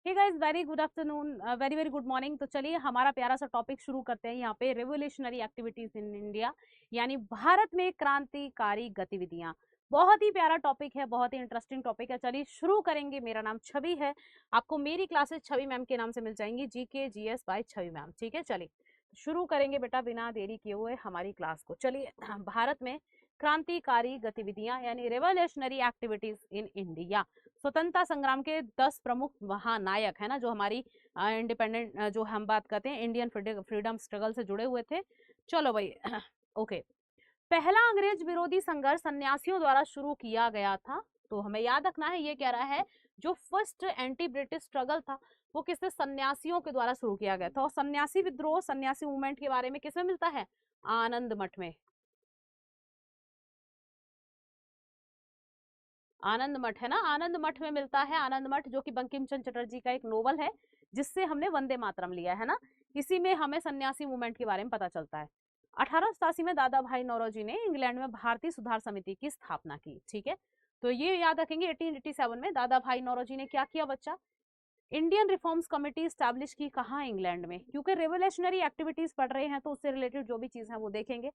हे guys, very good afternoon, very very good morning. तो चलिए हमारा प्यारा सा टॉपिक शुरू करते हैं यहाँ पे, रेवोल्यूशनरी एक्टिविटीज इन इंडिया, यानी भारत में क्रांतिकारी गतिविधियां। बहुत ही प्यारा टॉपिक है, बहुत ही इंटरेस्टिंग टॉपिक है। चलिए शुरू करेंगे। मेरा नाम छवि है, आपको मेरी क्लासेस छवि मैम के नाम से मिल जाएंगी, जीके जीएस बाय छवि मैम। ठीक है, चलिए शुरू करेंगे बेटा बिना देरी किए हुए हमारी क्लास को। चलिए, भारत में क्रांतिकारी गतिविधियां यानी रेवोल्यूशनरी एक्टिविटीज इन इंडिया। स्वतंत्रता संग्राम के 10 प्रमुख महानायक है ना, जो हमारी इंडिपेंडेंट जो हम बात करते हैं इंडियन फ्रीडम स्ट्रगल से जुड़े हुए थे। चलो भाई ओके। पहला अंग्रेज विरोधी संघर्ष सन्यासियों द्वारा शुरू किया गया था। तो हमें याद रखना है, ये कह रहा है जो फर्स्ट एंटी ब्रिटिश स्ट्रगल था वो किससे, सन्यासियों के द्वारा शुरू किया गया था। और सन्यासी विद्रोह, सन्यासी मूवमेंट के बारे में किसमें मिलता है, आनंद मठ में। आनंद मठ है ना, आनंद मठ में मिलता है। आनंद मठ जो कि बंकिम चंद्र चटर्जी का एक नोवेल है, जिससे हमने वंदे मातरम लिया है ना, इसी में हमें सन्यासी मूवमेंट के बारे में पता चलता है। 1887 में दादा भाई नौरोजी ने इंग्लैंड में भारतीय सुधार समिति की स्थापना की। ठीक है, तो ये याद रखेंगे। 1887 में दादा भाई नौरोजी ने क्या किया बच्चा, इंडियन रिफॉर्म्स कमेटी स्टैब्लिश की। कहाँ, इंग्लैंड में, क्योंकि रेवोल्यूशनरी एक्टिविटीज पढ़ रहे हैं तो उससे रिलेटेड जो भी चीज है वो देखेंगे।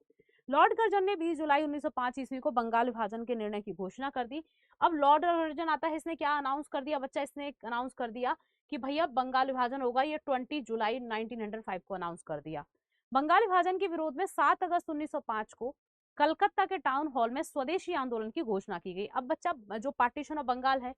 लॉर्ड कर्जन ने 20 जुलाई 1905 ईस्वी को बंगाल विभाजन के निर्णय की घोषणा कर दी। अब लॉर्ड कर्जन आता है, इसने क्या अनाउंस कर दिया बच्चा, इसने अनाउंस कर दिया कि भैया बंगाल विभाजन होगा। ये 20 जुलाई 1905 को अनाउंस कर दिया। बंगाल विभाजन के विरोध में 7 अगस्त 1905 को कलकत्ता के टाउन हॉल में स्वदेशी आंदोलन की घोषणा की गई। अब बच्चा, जो पार्टीशन ऑफ बंगाल है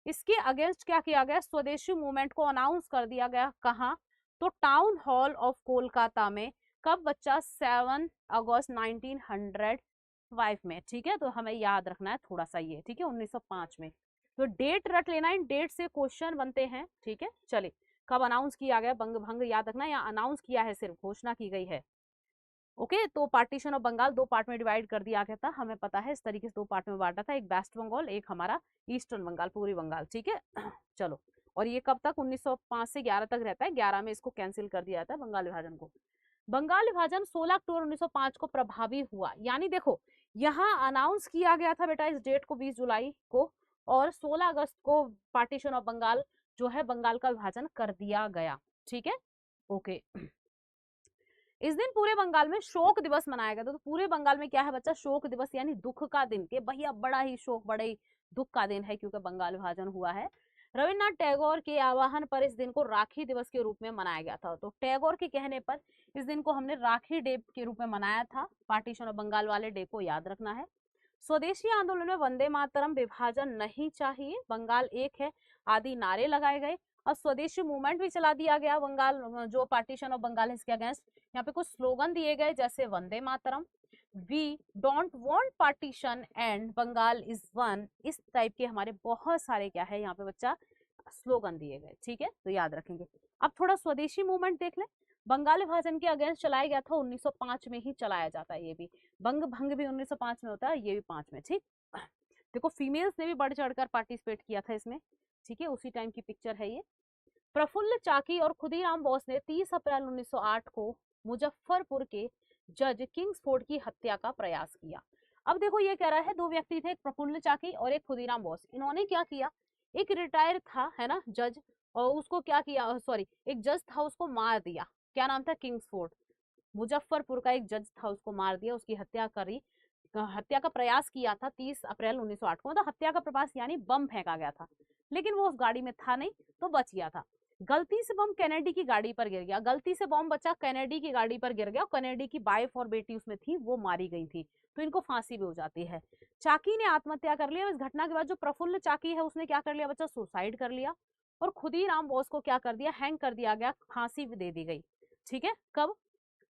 इसके अगेंस्ट क्या किया गया, स्वदेशी मूवमेंट को अनाउंस कर दिया गया। कहाँ, तो टाउन हॉल ऑफ कोलकाता में। कब बच्चा, 7 अगस्त 1905 में। ठीक है, तो हमें याद रखना है थोड़ा सा ये। ठीक है, 1905 में। तो डेट रट लेना, इन डेट से क्वेश्चन बनते हैं। ठीक है, चलिए कब अनाउंस किया गया, बंग भंग याद रखना, या अनाउंस किया है, सिर्फ घोषणा की गई है। ओके, तो पार्टीशन ऑफ बंगाल 2 पार्ट में डिवाइड कर दिया गया था, हमें पता है, इस तरीके से 2 पार्ट में बांटा था, एक वेस्ट बंगाल, एक हमारा ईस्टर्न बंगाल, पूरी बंगाल। ठीक है चलो, और ये कब तक, 1905 से 11 तक रहता है, 11 में इसको कैंसिल कर दिया जाता है बंगाल विभाजन को। बंगाल विभाजन 16 अक्टूबर 1905 को प्रभावी हुआ। यानी देखो, यहाँ अनाउंस किया गया था बेटा इस डेट को 20 जुलाई को, और 16 अगस्त को पार्टीशन ऑफ बंगाल जो है, बंगाल का विभाजन कर दिया गया। ठीक है, ओके। इस दिन पूरे बंगाल में शोक दिवस मनाया गया था। तो पूरे बंगाल में क्या है बच्चा, शोक दिवस, यानी दुख का दिन, के भैया बड़ा ही शोक, बड़ा ही दुख का दिन है, क्योंकि बंगाल विभाजन हुआ है। रविन्द्रनाथ टैगोर के आह्वान पर इस दिन को राखी दिवस के रूप में मनाया गया था। तो टैगोर के कहने पर इस दिन को हमने राखी डे के रूप में मनाया था। पार्टीशन ऑफ बंगाल वाले डे को याद रखना है। स्वदेशी आंदोलन में वंदे मातरम, विभाजन नहीं चाहिए, बंगाल एक है आदि नारे लगाए गए। और स्वदेशी मूवमेंट भी चला दिया गया बंगाल, जो पार्टीशन ऑफ बंगाल है इसके अगेंस्ट। यहाँ पे कुछ स्लोगन दिए गए, जैसे Vande Mataram, we don't want partition and Bengal is one, इस टाइप के हमारे बहुत सारे क्या है यहाँ पे बच्चा स्लोगन दिए गए। ठीक है, तो याद रखेंगे। अब थोड़ा स्वदेशी मूवमेंट देख ले। बंगाल विभाजन के अगेंस्ट चलाया गया था, 1905 में ही चलाया जाता है। ये भी बंग भंग भी 1905 में होता है, ये भी 5 में। ठीक, देखो फीमेल्स ने भी बढ़ चढ़कर पार्टिसिपेट किया था इसमें। ठीक है, उसी टाइम की पिक्चर है ये। प्रफुल्ल चाकी और खुदीराम बोस ने 30 अप्रैल 1908 को मुजफ्फरपुर के जज किंग्सफोर्ड की हत्या का प्रयास किया। अब देखो ये कह रहा है, 2 व्यक्ति थे, एक प्रफुल्ल चाकी और एक खुदीराम बोस। इन्होंने क्या किया, एक रिटायर था है ना जज, और उसको क्या किया, सॉरी एक जज था, उसको मार दिया। क्या नाम था, किंग्सफोर्ड, मुजफ्फरपुर का एक जज था, उसको मार दिया, उसकी हत्या करी। हत्या का प्रयास किया था 30 अप्रैल 1908 को। मतलब हत्या का प्रयास यानी बम फेंका गया था, लेकिन वो उस गाड़ी में था नहीं, तो बच गया था। गलती से बम कैनेडी की गाड़ी पर गिर गया, गलती से बम बच्चा कैनेडी की गाड़ी पर गिर गया, कैनेडी की वाइफ और बेटी उसमें थी, वो मारी गई थी, तो इनको फांसी भी हो जाती है। चाकी ने आत्महत्या कर लिया। इस घटना के बाद जो प्रफुल्ल चाकी है उसने क्या कर लिया बच्चा, सुसाइड कर लिया। और खुदीराम बोस को क्या कर दिया, हैंग कर दिया गया, फांसी भी दे दी गई। ठीक है, कब,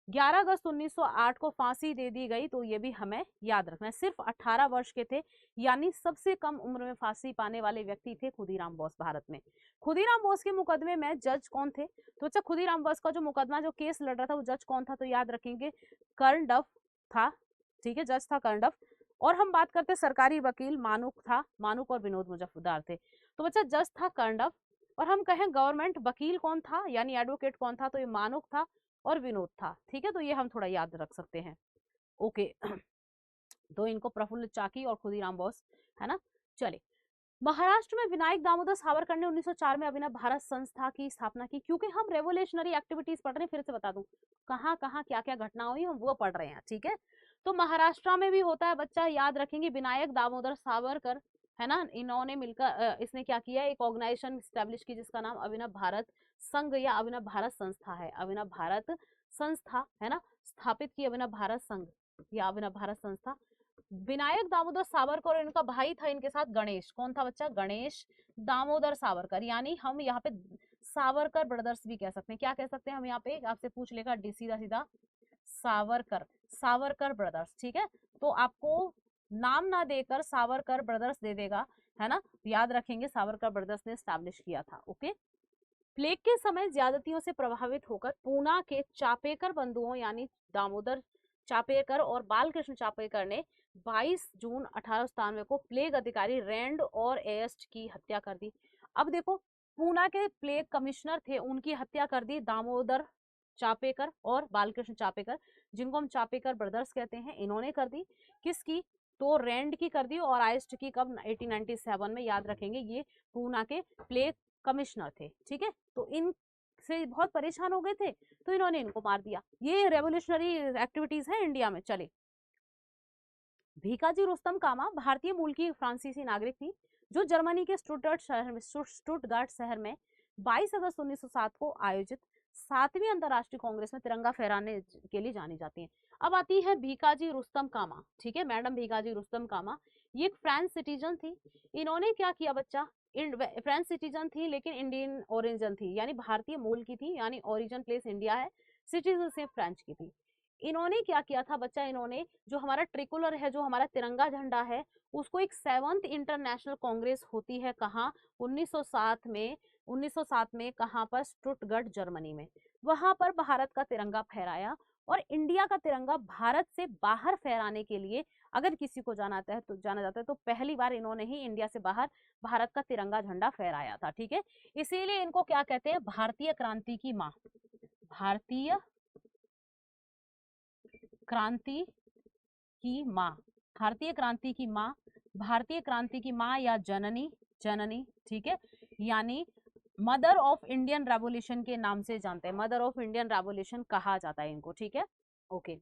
11 अगस्त 1908 को फांसी दे दी गई। तो ये भी हमें याद रखना है। सिर्फ 18 वर्ष के थे, यानी सबसे कम उम्र में फांसी पाने वाले व्यक्ति थे खुदीराम बोस भारत में। खुदीराम बोस के मुकदमे में जज कौन थे, तो अच्छा खुदीराम बोस का जो मुकदमा, जो केस लड़ रहा था, वो जज कौन था, तो याद रखेंगे कर्णडफ था। ठीक है, जज था कर्णडफ। और हम बात करते सरकारी वकील, मानुक था, मानुक और विनोद मुजफ्फरदार थे। तो बच्चा जज था कर्णडफ, और हम कहें गवर्नमेंट वकील कौन था, यानी एडवोकेट कौन था, तो ये मानुक था और विनोद था। ठीक है, तो ये हम थोड़ा याद रख सकते हैं। ओके तो इनको प्रफुल्ल चाकी और खुदीराम बोस है ना। चले, महाराष्ट्र में विनायक दामोदर सावरकर ने 1904 में अभिनव भारत संस्था की स्थापना की। क्योंकि हम रेवोल्यूशनरी एक्टिविटीज पढ़ रहे हैं, फिर से बता दूं कहाँ कहाँ क्या क्या घटना हुई हम वो पढ़ रहे हैं, ठीक है। तो महाराष्ट्र में भी होता है बच्चा, याद रखेंगे, विनायक दामोदर सावरकर, है ना, इन्होंने मिलकर इसने क्या किया, एक ऑर्गेनाइजेशन स्टैब्लिश की जिसका नाम अभिनव भारत संघ या अभिनव भारत संस्था है। अभिनव भारत संस्था, है ना, स्थापित की अभिनव भारत संघ या अभिनव भारत संस्था। विनायक दामोदर सावरकर और इनका भाई था इनके साथ गणेश, कौन था बच्चा, गणेश दामोदर सावरकर, यानी हम यहाँ पे सावरकर ब्रदर्स भी कह सकते हैं। क्या कह सकते हैं हम यहाँ पे, आपसे पूछ लेगा सीधा सीधा, सावरकर, सावरकर ब्रदर्स, ठीक है। तो आपको नाम ना देकर सावरकर ब्रदर्स दे देगा, है ना, याद रखेंगे सावरकर ब्रदर्स ने स्टैब्लिश किया था। ओके। प्लेग के समय ज्यादतियों से प्रभावित होकर पूना के चापेकर बंधुओं यानी दामोदर चापेकर और बालकृष्ण चापेकर ने 22 जून 1897 को प्लेग अधिकारी रैंड और एस्ट की हत्या कर दी। अब देखो, पूना के प्लेग कमिश्नर थे, उनकी हत्या कर दी दामोदर चापेकर और बालकृष्ण चापेकर, जिनको हम चापेकर ब्रदर्स कहते हैं, इन्होंने कर दी। किसकी, तो रैंड की कर दी, और आइस्ट की कब, 1897 में, याद रखेंगे ये पूना के प्लेग कमिश्नर थे, ठीक है। तो इन से बहुत परेशान हो गए थे तो इन्होंने इनको मार दिया। ये रेवोल्यूशनरी एक्टिविटीज है इंडिया में। चले, भीकाजी रुस्तम कामा भारतीय मूल की फ्रांसीसी नागरिक थी जो जर्मनी के स्टुटगार्ट शहर में 22 अगस्त 1907 को आयोजित 7वीं अंतरराष्ट्रीय कांग्रेस में तिरंगा फहराने के लिए जानी जाती हैं। अब आती है भीकाजी रुस्तम कामा, ठीक है, मैडम भीकाजी रुस्तम कामा। ये एक फ्रेंच सिटीजन थी। इन्होंने क्या किया बच्चा, फ्रेंच सिटीजन थी लेकिन इंडियन ओरिजिन थी, यानी भारतीय मूल की थी, यानी ओरिजिन प्लेस इंडिया है, सिटीजनशिप फ्रेंच की थी। इन्होंने क्या किया था बच्चा, इन्होंने जो हमारा ट्रिकुलर है, जो हमारा तिरंगा झंडा है, उसको एक 7th इंटरनेशनल कांग्रेस होती है कहाँ, 1907 में कहाँ पर, स्टुटगर्ट जर्मनी में, वहां पर भारत का तिरंगा फहराया। और इंडिया का तिरंगा भारत से बाहर फहराने के लिए अगर किसी को जाना जाता है तो पहली बार इन्होंने ही इंडिया से बाहर भारत का तिरंगा झंडा फहराया था, ठीक है। इसीलिए इनको क्या कहते हैं, भारतीय क्रांति की माँ, भारतीय क्रांति की माँ, भारतीय क्रांति की माँ, भारतीय क्रांति की माँ या जननी, जननी, ठीक है, यानी मदर ऑफ इंडियन रेवोल्यूशन के नाम से जानते हैं, मदर ऑफ इंडियन रेवोल्यूशन कहा जाता है इनको, ठीक है। ओके,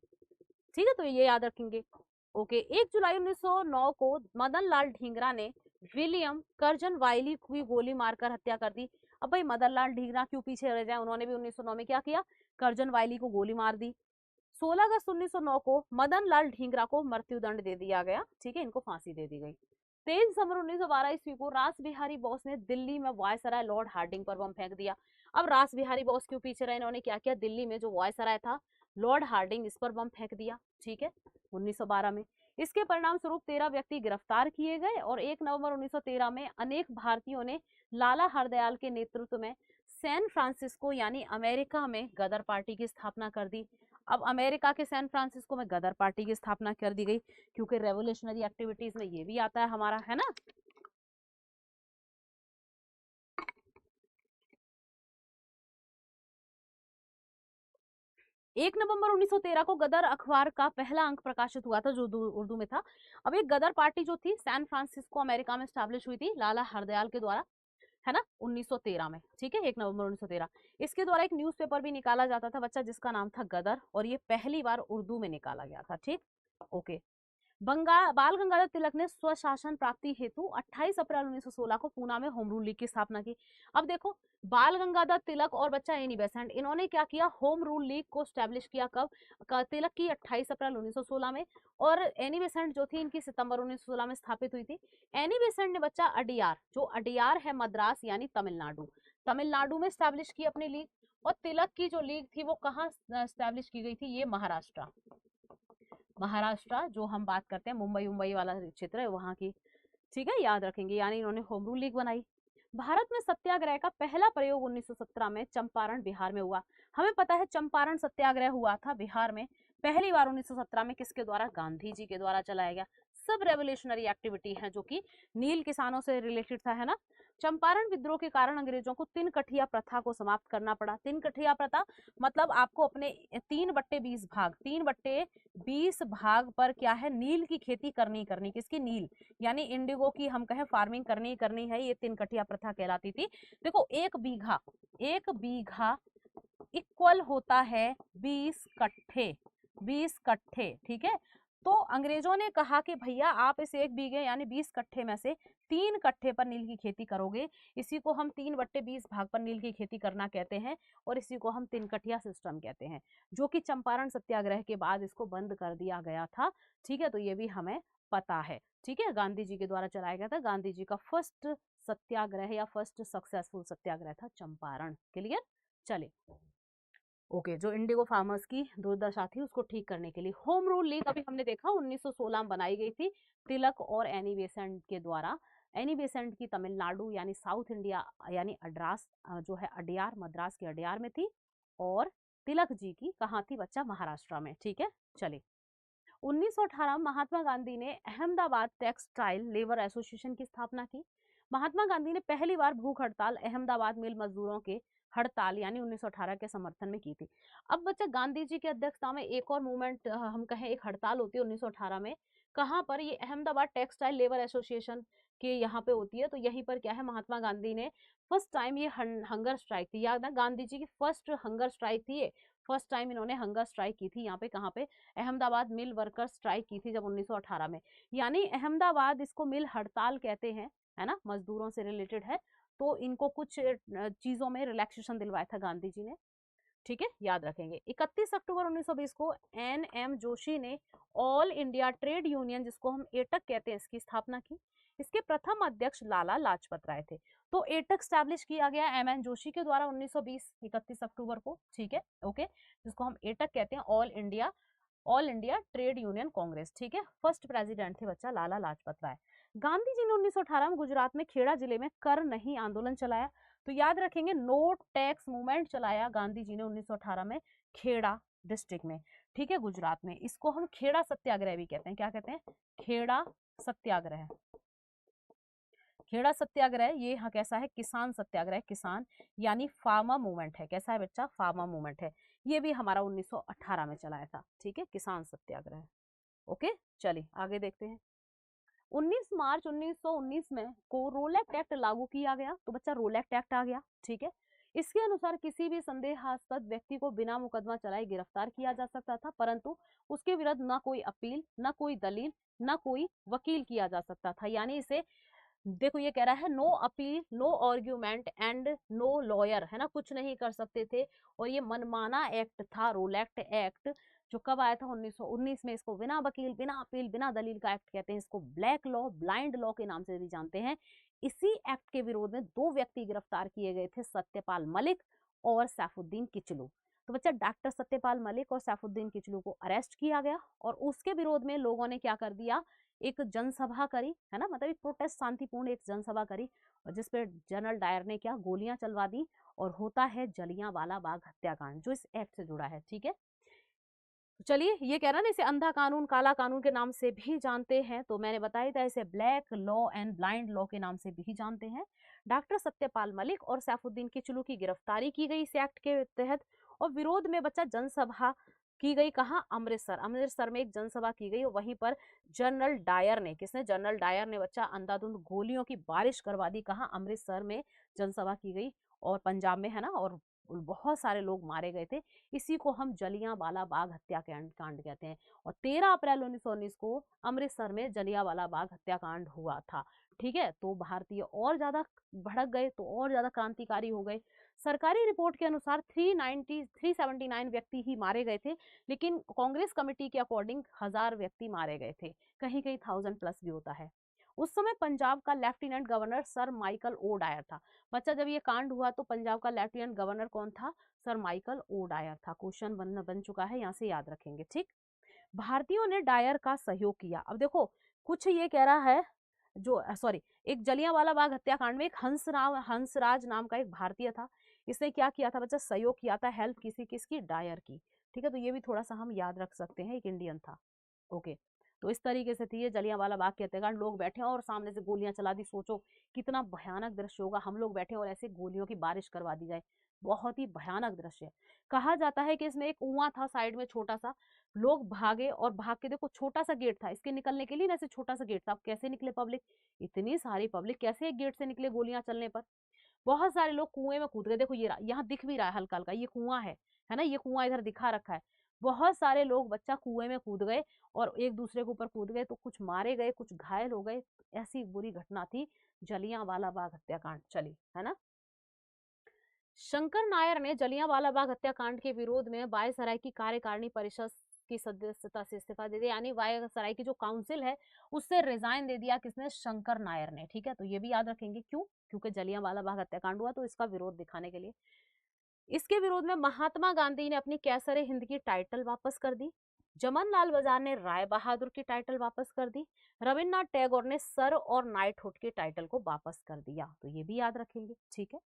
ठीक है, तो ये याद रखेंगे। ओके, 1 जुलाई 1909 को मदन लाल ढींगरा ने विलियम कर्जन वाइली की गोली मारकर हत्या कर दी। अब भाई मदन लाल ढींगरा क्यों पीछे रह जाए, उन्होंने भी 1909 में क्या किया, कर्जन वाइली को गोली मार दी। 16 अगस्त 1909 को मदन लाल ढींगरा को मृत्युदंड दे दिया गया, ठीक है, इनको फांसी दे दी गई। 23 दिसंबर 1912 ईस्वी को रास बिहारी बोस ने दिल्ली में वायसराय लॉर्ड हार्डिंग पर बम फेंक दिया। अब रास बिहारी बोस क्यों पीछे रहे, इन्होंने क्या किया, दिल्ली में जो वायसराय था लॉर्ड हार्डिंग, इस पर बम फेंक दिया, ठीक है, 1912 में। इसके परिणाम स्वरूप 13 व्यक्ति गिरफ्तार किए गए और 1 नवंबर 1913 में अनेक भारतीयों ने लाला हरदयाल के नेतृत्व में सैन फ्रांसिस्को यानी अमेरिका में गदर पार्टी की स्थापना कर दी। अब अमेरिका के सैन फ्रांसिस्को में गदर पार्टी की स्थापना कर दी गई, क्योंकि रेवोल्यूशनरी एक्टिविटीज में ये भी आता है हमारा, है ना। 1 नवंबर 1913 को गदर अखबार का पहला अंक प्रकाशित हुआ था जो उर्दू में था। अब एक गदर पार्टी जो थी सैन फ्रांसिस्को अमेरिका में स्टैब्लिश हुई थी लाला हरदयाल के द्वारा, है ना, 1913 में, ठीक है, 1 नवंबर 1913। इसके द्वारा एक न्यूज़पेपर भी निकाला जाता था बच्चा जिसका नाम था गदर, और ये पहली बार उर्दू में निकाला गया था, ठीक। ओके, बाल गंगाधर तिलक ने स्वशासन प्राप्ति हेतु 28 अप्रैल 1916 को पूना में होम रूल लीग की स्थापना की। अब देखो, बाल गंगाधर तिलक और बच्चा एनी बेसेंट, इन्होंने क्या किया, होम रूल लीग को स्टैब्लिश किया कब, तिलक की 28 अप्रैल 1916 में, और एनी बेसेंट जो थी इनकी सितंबर 1916 में स्थापित हुई थी। एनी बेसेंट ने बच्चा अडियार, जो अडियार है मद्रास यानी तमिलनाडु, तमिलनाडु में स्टैब्लिश की अपनी लीग, और तिलक की जो लीग थी वो कहाँ स्टैब्लिश की गई थी, ये महाराष्ट्र, महाराष्ट्र जो हम बात करते हैं मुंबई वाला क्षेत्र है वहां की, ठीक है, याद रखेंगे, यानी इन्होंने होम रूल लीग बनाई। भारत में सत्याग्रह का पहला प्रयोग 1917 में चंपारण बिहार में हुआ। हमें पता है चंपारण सत्याग्रह हुआ था बिहार में पहली बार 1917 में, किसके द्वारा, गांधी जी के द्वारा चलाया गया। सब रेवोल्यूशनरी एक्टिविटी है जो कि नील किसानों से रिलेटेड था, है ना। चंपारण विद्रोह के कारण अंग्रेजों को तिनकठिया प्रथा को समाप्त करना पड़ा। तिनकठिया प्रथा मतलब आपको अपने 3/20 भाग पर क्या है, नील की खेती करनी, किसकी, नील यानी इंडिगो की हम कहें फार्मिंग करनी है, ये तिनकठिया प्रथा कहलाती थी। देखो एक बीघा इक्वल होता है 20 कट्ठे, ठीक है। तो अंग्रेजों ने कहा कि भैया आप इस 1 बीघे यानी 20 कट्ठे में से 3 कट्ठे पर नील की खेती करोगे, इसी को हम 3/20 भाग पर नील की खेती करना कहते हैं और इसी को हम तिनकठिया सिस्टम कहते हैं, जो कि चंपारण सत्याग्रह के बाद इसको बंद कर दिया गया था, ठीक है। तो ये भी हमें पता है, ठीक है। गांधी जी के द्वारा चलाया गया था, गांधी जी का फर्स्ट सत्याग्रह या फर्स्ट सक्सेसफुल सत्याग्रह था चंपारण। क्लियर, चले ओके। जो इंडिगो फार्मर्स की दुर्दशा थी उसको ठीक करने के लिए होम रूल लीग अभी हमने देखा 1916 में बनाई गई थी तिलक और एनी बेसेंट के द्वारा। एनी बेसेंट की तमिलनाडु यानी साउथ इंडिया यानी अड्रास जो है अडियार, मद्रास के अडियार में थी, और तिलक जी की कहाँ थी बच्चा, महाराष्ट्र में, ठीक है। चलिए 1918 महात्मा गांधी ने अहमदाबाद टेक्सटाइल लेबर एसोसिएशन की स्थापना की। महात्मा गांधी ने पहली बार भूख हड़ताल अहमदाबाद मिल मजदूरों के हड़ताल यानी 1918 के समर्थन में की थी। अब बच्चा गांधी जी की अध्यक्षता में एक और मूवमेंट हम कहें एक हड़ताल होती है 1918 में, कहाँ पर, ये अहमदाबाद टेक्सटाइल लेबर एसोसिएशन के यहाँ पे होती है। तो यहीं पर क्या है, महात्मा गांधी ने फर्स्ट टाइम ये हंगर स्ट्राइक थी, याद है गांधी जी की फर्स्ट हंगर स्ट्राइक थी ये, फर्स्ट टाइम इन्होंने हंगर स्ट्राइक की थी यहाँ पे, कहाँ पे, अहमदाबाद मिल वर्कर्स स्ट्राइक की थी जब 1918 में, यानी अहमदाबाद इसको मिल हड़ताल कहते हैं, है ना, मजदूरों से रिलेटेड है। तो इनको कुछ चीजों में रिलैक्सेशन दिलवाया था गांधी जी ने, ठीक है, याद रखेंगे। 31 अक्टूबर 1920 को एन.एम. जोशी ने ऑल इंडिया ट्रेड यूनियन, जिसको हम एटक कहते हैं, इसकी स्थापना की। इसके प्रथम अध्यक्ष लाला लाजपत राय थे। तो एटक स्टैब्लिश किया गया एम.एन. जोशी के द्वारा 1920 31 अक्टूबर को, ठीक है, ओके, जिसको हम एटक कहते हैं, all India trade union Congress, ठीक है। फर्स्ट प्रेसिडेंट थे बच्चा लाला लाजपत राय। गांधी जी ने 1918 में गुजरात में खेड़ा जिले में कर नहीं आंदोलन चलाया। तो याद रखेंगे नो टैक्स मूवमेंट चलाया गांधी जी ने 1918 में खेड़ा डिस्ट्रिक्ट में, ठीक है, गुजरात में। इसको हम खेड़ा सत्याग्रह भी कहते हैं, क्या कहते हैं, खेड़ा सत्याग्रह। खेड़ा सत्याग्रह ये हाँ कैसा है, किसान सत्याग्रह, किसान यानी फार्मर मूवमेंट है, कैसा है बच्चा, फार्मर मूवमेंट है। ये भी हमारा 1918 में चलाया था, ठीक है, किसान सत्याग्रह। ओके, चलिए आगे देखते हैं। 19 मार्च 1919 में को रोलैक्ट एक्ट लागू किया गया। तो बच्चा रोलैक्ट एक्ट आ गया, ठीक है। इसके अनुसार किसी भी संदेहास्पद व्यक्ति को बिना मुकदमा चलाए गिरफ्तार किया जा सकता था, परंतु उसके विरुद्ध ना कोई अपील, ना कोई दलील, ना कोई वकील किया जा सकता था। यानी इसे देखो ये कह रहा है no appeal, no argument and no lawyer, है ना, कुछ नहीं कर सकते थे। और ये मनमाना एक्ट था रोलैक्ट एक्ट, जो कब आया था 1919 में। इसको बिना वकील, बिना अपील, बिना दलील का एक्ट कहते हैं। इसको ब्लैक लॉ, ब्लाइंड लॉ के नाम से भी जानते हैं। इसी एक्ट के विरोध में 2 व्यक्ति गिरफ्तार किए गए थे, सत्यपाल मलिक और सैफुद्दीन किचलू। तो बच्चा डॉक्टर सत्यपाल मलिक और सैफुद्दीन किचलू को अरेस्ट किया गया और उसके विरोध में लोगों ने क्या कर दिया, एक जनसभा करी, है ना, मतलब एक प्रोटेस्ट, शांतिपूर्ण एक जनसभा करी, और जिसपे जनरल डायर ने क्या, गोलियां चलवा दी। और होता है जलियांवाला बाग हत्याकांड, जो इस एक्ट से जुड़ा है, ठीक है। चलिए ये कह रहा है ना, इसे अंधा कानून, काला कानून के नाम से भी जानते हैं। तो मैंने बताया था इसे black law and blind law के नाम से भी जानते हैं। डॉक्टर सत्यपाल मलिक और सैफुद्दीन किचलू की गिरफ्तारी की गई इस एक्ट के तहत, और विरोध में बच्चा जनसभा की गई, कहाँ, अमृतसर में एक जनसभा की गई। और वहीं पर जनरल डायर ने, किसने, जनरल डायर ने बच्चा अंधाधुंध गोलियों की बारिश करवा दी, कहाँ, अमृतसर में जनसभा की गई, और पंजाब में, है ना, और बहुत सारे लोग मारे गए थे। इसी को हम जलियांवाला बाग हत्याकांड कहते हैं। और 13 अप्रैल 1919 को अमृतसर में जलियांवाला बाग हत्याकांड हुआ था, ठीक है। तो भारतीय और ज्यादा भड़क गए, तो और ज्यादा क्रांतिकारी हो गए। सरकारी रिपोर्ट के अनुसार 379 व्यक्ति ही मारे गए थे, लेकिन कांग्रेस कमेटी के अकॉर्डिंग 1000 व्यक्ति मारे गए थे, कहीं कहीं 1000 प्लस भी होता है। उस समय पंजाब का lieutenant governor sir Michael O'Dwyer था। बच्चा जब ये कांड हुआ तो पंजाब का लेफ्टिनेंट गवर्नर कौन था, सर माइकल ओ डायर था। क्वेश्चन बन चुका है, यहाँ से याद रखेंगे, ठीक। भारतीयों ने डायर का सहयोग किया। अब देखो कुछ ये कह रहा है, जो सॉरी, एक जलियांवाला बाग हत्याकांड में एक हंसराज नाम का एक भारतीय था। इसने क्या किया था बच्चा, सहयोग किया था, हेल्प किसी किसकी, डायर की, ठीक है। तो ये भी थोड़ा सा हम याद रख सकते हैं, एक इंडियन था, ओके। तो इस तरीके से थी ये जलियांवाला बाग के हत्याकांड। लोग बैठे और सामने से गोलियां चला दी। सोचो कितना भयानक दृश्य होगा, हम लोग बैठे और ऐसे गोलियों की बारिश करवा दी जाए। बहुत ही भयानक दृश्य। कहा जाता है कि इसमें एक कुआं था साइड में छोटा सा, लोग भागे और भाग के, देखो छोटा सा गेट था इसके निकलने के लिए ना, ऐसे छोटा सा गेट था। अब कैसे निकले पब्लिक, इतनी सारी पब्लिक कैसे एक गेट से निकले गोलियां चलने पर। बहुत सारे लोग कुएं में कूद गए। देखो ये यहाँ दिख भी रहा है हल्का हल्का, ये कुआं है ना, ये कुआं इधर दिखा रखा है। बहुत सारे लोग बच्चा कुएं में कूद गए और एक दूसरे के ऊपर कूद गए, तो कुछ मारे गए, कुछ घायल हो गए। ऐसी बुरी घटना थी जलियांवाला बाग हत्याकांड चली, है ना। शंकर नायर ने जलियांवाला बाग हत्याकांड के विरोध में वायसराय की कार्यकारिणी परिषद की सदस्यता से इस्तीफा दे दिया, यानी वायसराय की जो काउंसिल है उससे रिजाइन दे दिया। किसने? शंकर नायर ने। ठीक है, तो ये भी याद रखेंगे। क्यों? क्योंकि जलियांवाला बाग हत्याकांड हुआ, तो इसका विरोध दिखाने के लिए। इसके विरोध में महात्मा गांधी ने अपनी कैसरे हिंद की टाइटल वापस कर दी। जमनलाल बजाज ने राय बहादुर की टाइटल वापस कर दी। रविन्द्रनाथ टैगोर ने सर और नाइटहुड के टाइटल को वापस कर दिया। तो ये भी याद रखेंगे। ठीक है,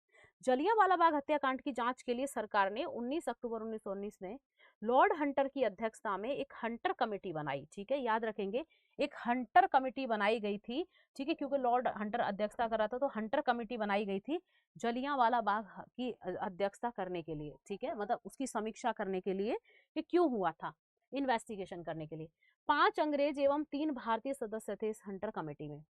जलियांवाला बाग हत्याकांड की जांच के लिए सरकार ने 19 अक्टूबर 1919 में लॉर्ड हंटर की अध्यक्षता में एक हंटर कमेटी बनाई। ठीक है, याद रखेंगे, एक हंटर कमेटी बनाई गई थी। ठीक है, क्योंकि लॉर्ड हंटर अध्यक्षता कर रहा था, तो हंटर कमेटी बनाई गई थी जलियांवाला बाग की अध्यक्षता करने के लिए। ठीक है, मतलब उसकी समीक्षा करने के लिए कि क्यों हुआ था, इन्वेस्टिगेशन करने के लिए। 5 अंग्रेज एवं 3 भारतीय सदस्य थे इस हंटर कमेटी में।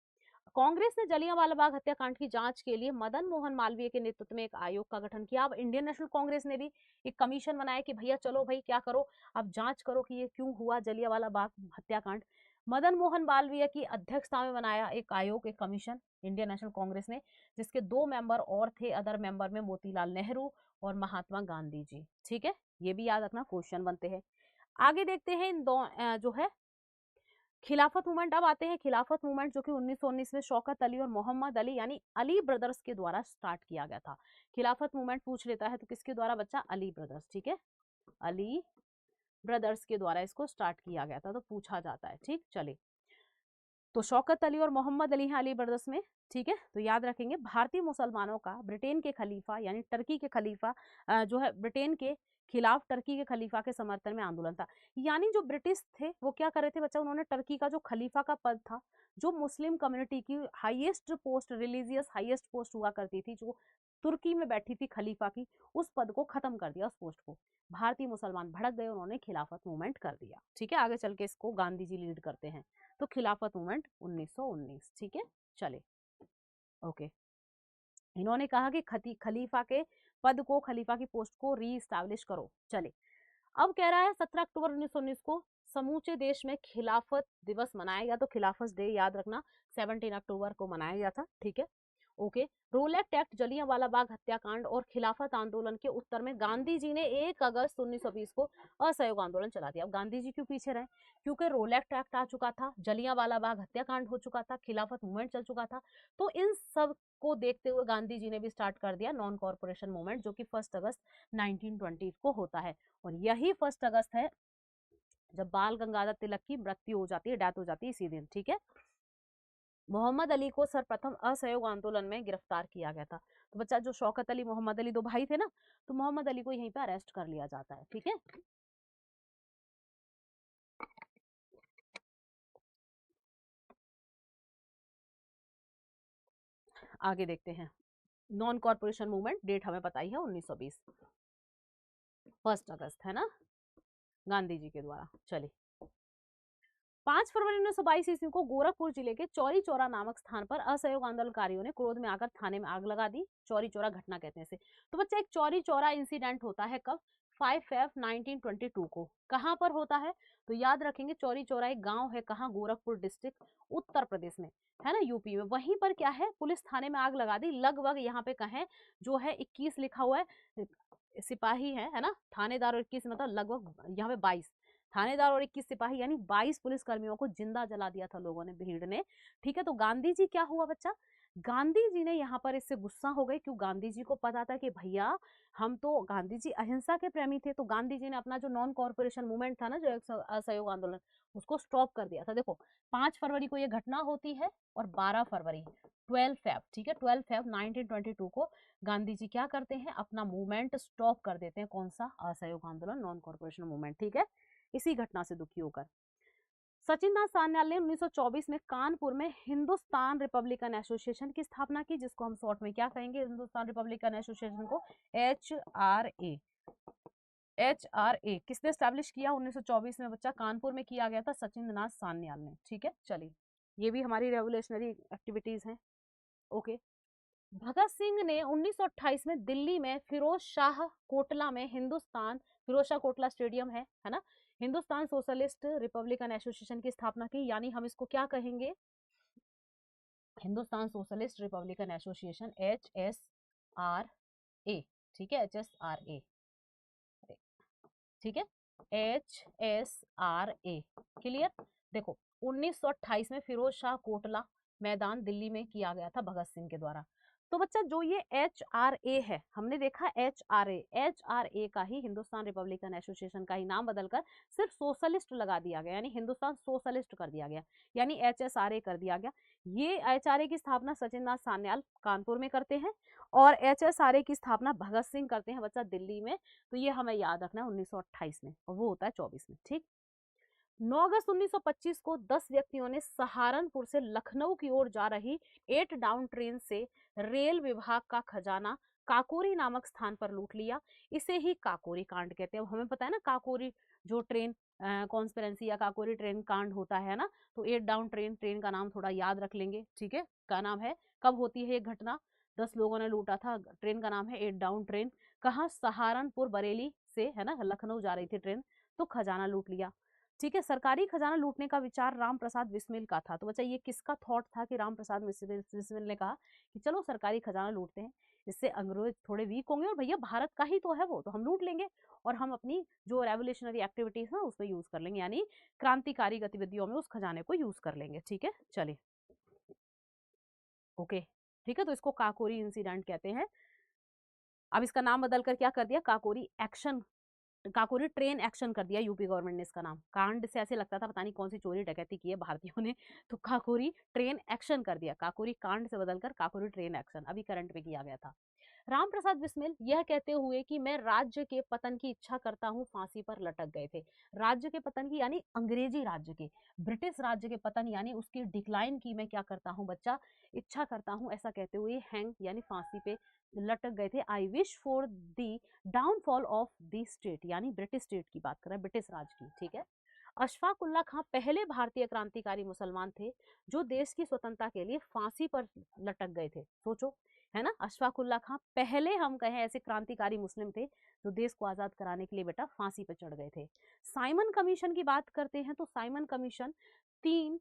कांग्रेस ने जलियांवाला बाग हत्याकांड की जांच के लिए मदन मोहन मालवीय के नेतृत्व में एक आयोग का गठन किया। अब इंडियन नेशनल कांग्रेस ने भी एक कमीशन बनाया कि भैया चलो भाई क्या करो, अब जांच करो कि ये क्यों हुआ जलियांवाला बाग हत्याकांड। मदन मोहन मालवीय की अध्यक्षता में बनाया एक आयोग, एक कमीशन इंडियन नेशनल कांग्रेस ने, जिसके 2 मेंबर और थे। अदर मेंबर में मोतीलाल नेहरू और महात्मा गांधी जी। ठीक है, ये भी याद रखना, क्वेश्चन बनते हैं। आगे देखते हैं इन दो जो है खिलाफत मूवमेंट। अब आते हैं खिलाफत मूवमेंट, जो कि 1919 में शौकत अली और मोहम्मद अली यानी अली ब्रदर्स के द्वारा स्टार्ट किया गया था। खिलाफत मूवमेंट पूछ लेता है तो किसके द्वारा बच्चा? अली ब्रदर्स। ठीक है, अली ब्रदर्स के द्वारा इसको स्टार्ट किया गया था, तो पूछा जाता है। ठीक, चलिए, तो शौकत अली और मोहम्मद अली हैं अली ब्रदर्स में। ठीक है, तो याद रखेंगे भारतीय मुसलमानों का ब्रिटेन के खलीफा यानी टर्की के खलीफा जो है ब्रिटेन के खिलाफ टर्की के खलीफा के समर्थन में आंदोलन था। यानी जो ब्रिटिश थे वो क्या कर रहे थे बच्चा? उन्होंने टर्की का जो खलीफा का पद था, जो मुस्लिम कम्युनिटी की highest post, religious highest post हुआ करती थी, जो तुर्की में बैठी थी खलीफा की, उस पद को खत्म कर दिया, उस पोस्ट को। भारतीय मुसलमान भड़क गए, उन्होंने खिलाफत मूवमेंट कर दिया। ठीक है, आगे चल के इसको गांधी जी लीड करते हैं। तो खिलाफत मूवमेंट 1919। ठीक है, चले, ओके। इन्होंने कहा कि खलीफा के पद को, खलीफा की पोस्ट को री एस्टैब्लिश करो। चले, अब कह रहा है 17 अक्टूबर 1919 को समूचे देश में खिलाफत दिवस मनाया गया। तो खिलाफत डे याद रखना 17 अक्टूबर को मनाया गया था। ठीक है, ओके। रोलेक्ट एक्ट, जलियांवाला बाग हत्याकांड और खिलाफत आंदोलन के उत्तर में गांधी जी ने 1 अगस्त 1920 को असहयोग आंदोलन चला दिया। अब गांधी जी क्यों पीछे रहे? क्योंकि रोलेक्ट एक्ट आ चुका था, जलियांवाला बाग हत्याकांड हो चुका था, खिलाफत मूवमेंट चल चुका था। तो इन सब को देखते हुए गांधी जी ने भी स्टार्ट कर दिया नॉन कॉर्पोरेशन मूवमेंट, जो कि 1 अगस्त 1920 को होता है। और यही 1 अगस्त है जब बाल गंगाधर तिलक की मृत्यु हो जाती है, डेथ हो जाती है इसी दिन। ठीक है, मोहम्मद अली को सर्वप्रथम असहयोग आंदोलन में गिरफ्तार किया गया था। तो बच्चा जो शौकत अली मोहम्मद अली 2 भाई थे ना, तो मोहम्मद अली को यहीं पे अरेस्ट कर लिया जाता है। ठीक है, आगे देखते हैं। नॉन कॉर्पोरेशन मूवमेंट, डेट हमें पता ही है 1920, 1 अगस्त, है ना, गांधी जी के द्वारा। चलिए, 5 फरवरी 1922 ईस्वी को गोरखपुर जिले के चौरी चौरा नामक स्थान पर असहयोग आंदोलनकारियों ने क्रोध में आकर थाने में आग लगा दी। चौरी चौरा घटना कहते हैं इसे। तो बच्चा एक चौरी चौरा इंसिडेंट होता है कब? 5 फेब 1922 को। कहां पर होता है? तो याद रखेंगे, चौरी चौरा एक गांव है, कहां? गोरखपुर डिस्ट्रिक्ट, उत्तर प्रदेश में, है ना, यूपी में। वहीं पर क्या है, पुलिस थाने में आग लगा दी। लगभग यहाँ पे कहें जो है 21 लिखा हुआ है, सिपाही है ना, थानेदार और 21 मतलब लगभग यहाँ पे 22 थानेदार और 21 सिपाही यानी 22 पुलिस कर्मियों को जिंदा जला दिया था लोगों ने, भीड़ ने। ठीक है, तो गांधी जी क्या हुआ बच्चा? गांधी जी ने यहाँ पर इससे गुस्सा हो गए। क्यों? गांधी जी को पता था कि भैया हम तो, गांधी जी अहिंसा के प्रेमी थे, तो गांधी जी ने अपना जो नॉन कॉर्पोरेशन मूवमेंट था ना, जो असहयोग आंदोलन, उसको स्टॉप कर दिया था। देखो 5 फरवरी को ये घटना होती है और 12 फरवरी 12 फेब, ठीक है, 12 फेब 1922 को गांधी जी क्या करते हैं? अपना मूवमेंट स्टॉप कर देते हैं। कौन सा? असहयोग आंदोलन, नॉन कॉर्पोरेशन मूवमेंट। ठीक है, इसी घटना से दुखी होकर सचिन दास सान्याल ने 1924 में कानपुर में हिंदुस्तान रिपब्लिकन एसोसिएशन की स्थापना की, जिसको हम शॉर्ट में क्या कहेंगे, हिंदुस्तान रिपब्लिकन एसोसिएशन को HRA। HRA किसने स्टैब्लिश किया 1924 में बच्चा, कानपुर में किया गया था सचिन दास सान्याल ने। ठीक है, चलिए ये भी हमारी रेवोल्यूशनरी एक्टिविटीज हैं। ओके, भगत सिंह ने 1928 में दिल्ली में फिरोज शाह कोटला में फिरोज शाह कोटला स्टेडियम है ना, हिंदुस्तान सोशलिस्ट रिपब्लिकन एसोसिएशन की स्थापना की, यानी हम इसको क्या कहेंगे, Hindustan socialist Republican association HSRA। ठीक है, HSRA, ठीक है, HSRA, क्लियर। देखो 1928 में फिरोज शाह कोटला मैदान दिल्ली में किया गया था भगत सिंह के द्वारा। तो बच्चा जो ये HRA है, हमने देखा HRA का ही, हिंदुस्तान रिपब्लिकन एसोसिएशन का ही नाम बदलकर सिर्फ सोशलिस्ट लगा दिया गया, यानी हिंदुस्तान सोशलिस्ट कर दिया गया, यानी HSRA कर दिया गया। ये HRA की स्थापना सचिन दास सान्याल कानपुर में करते हैं और HSRA की स्थापना भगत सिंह करते हैं बच्चा दिल्ली में। तो ये हमें याद रखना है 1928 में, और वो होता है 24 में। ठीक, 9 अगस्त 1925 को 10 व्यक्तियों ने सहारनपुर से लखनऊ की ओर जा रही 8 डाउन ट्रेन से रेल विभाग का खजाना काकोरी नामक स्थान पर लूट लिया। इसे ही काकोरी कांड कहते हैं। हमें पता है ना, काकोरी जो ट्रेन कॉन्स्पिरेंसी या काकोरी ट्रेन कांड होता है ना, तो 8 डाउन ट्रेन का नाम थोड़ा याद रख लेंगे। ठीक है, का नाम है, कब होती है ये घटना, 10 लोगों ने लूटा था, ट्रेन का नाम है 8 डाउन ट्रेन। कहाँ, सहारनपुर बरेली से है ना, लखनऊ जा रही थी ट्रेन, तो खजाना लूट लिया। ठीक है, सरकारी खजाना लूटने का विचार राम प्रसाद बिस्मिल का था। तो बच्चा ये किसका थॉट था कि राम प्रसाद बिस्मिल ने कहा कि चलो सरकारी खजाना लूटते हैं, इससे अंग्रेज थोड़े वीक होंगे और भैया भारत का ही तो है वो, तो हम लूट लेंगे और हम अपनी जो रेवोल्यूशनरी एक्टिविटीज है उसमें यूज कर लेंगे, यानी क्रांतिकारी गतिविधियों में उस खजाने को यूज कर लेंगे। ठीक है, चलिए ओके, ठीक है, तो इसको काकोरी इंसिडेंट कहते हैं। अब इसका नाम बदलकर क्या कर दिया, काकोरी ट्रेन एक्शन कर दिया यूपी गवर्नमेंट ने इसका नाम। कांड से ऐसे लगता था पता नहीं कौन सी चोरी डकैती की है भारतीयों ने, तो काकोरी ट्रेन एक्शन कर दिया, काकोरी कांड से बदलकर काकोरी ट्रेन एक्शन अभी करंट में किया गया था। राम प्रसाद बिस्मिल यह कहते हुए कि मैं राज्य के पतन की इच्छा करता हूं, फांसी पर लटक गए थे। राज्य के पतन की यानी अंग्रेजी राज्य के, ब्रिटिश राज्य के पतन यानी उसकी डिक्लाइन की मैं क्या करता हूं बच्चा, इच्छा करता हूं, ऐसा कहते हुए हैंग यानी फांसी पे लटक गए थे। I wish for the downfall of the state, यानी ब्रिटिश स्टेट की बात कर रहे हैं, ब्रिटिश राज की। ठीक है, अशफाक उल्ला खां पहले भारतीय क्रांतिकारी मुसलमान थे जो देश की स्वतंत्रता के लिए फांसी पर लटक गए थे। सोचो, है ना, अशफाक उल्ला खां पहले हम कहें ऐसे क्रांतिकारी मुस्लिम थे जो देश को आजाद कराने के लिए बेटा फांसी पर चढ़ गए थे। साइमन कमीशन की बात करते हैं तो साइमन कमीशन 3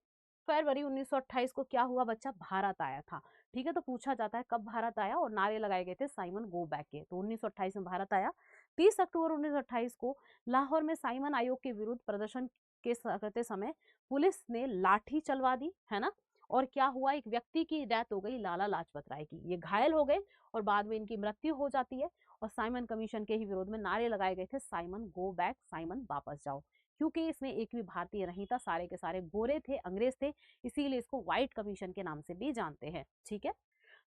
फरवरी 1928 को क्या हुआ बच्चा, भारत आया था। ठीक है, तो पूछा जाता है कब भारत आया, और नारे लगाए गए थे साइमन गो बैक के, तो 1928 में भारत आया। 30 अक्टूबर 1928 को लाहौर में साइमन आयोग के विरुद्ध प्रदर्शन करते समय पुलिस ने लाठी चलवा दी, है ना, और क्या हुआ, एक व्यक्ति की डेथ हो गई, लाला लाजपत राय की, ये घायल हो गए और बाद में इनकी मृत्यु हो जाती है। और साइमन कमीशन के ही विरोध में नारे लगाए गए थे, साइमन गो बैक, साइमन वापस जाओ, क्योंकि इसमें एक भी भारतीय नहीं था, सारे के सारे गोरे थे, अंग्रेज थे, इसीलिए इसको व्हाइट कमीशन के नाम से भी जानते हैं। ठीक है,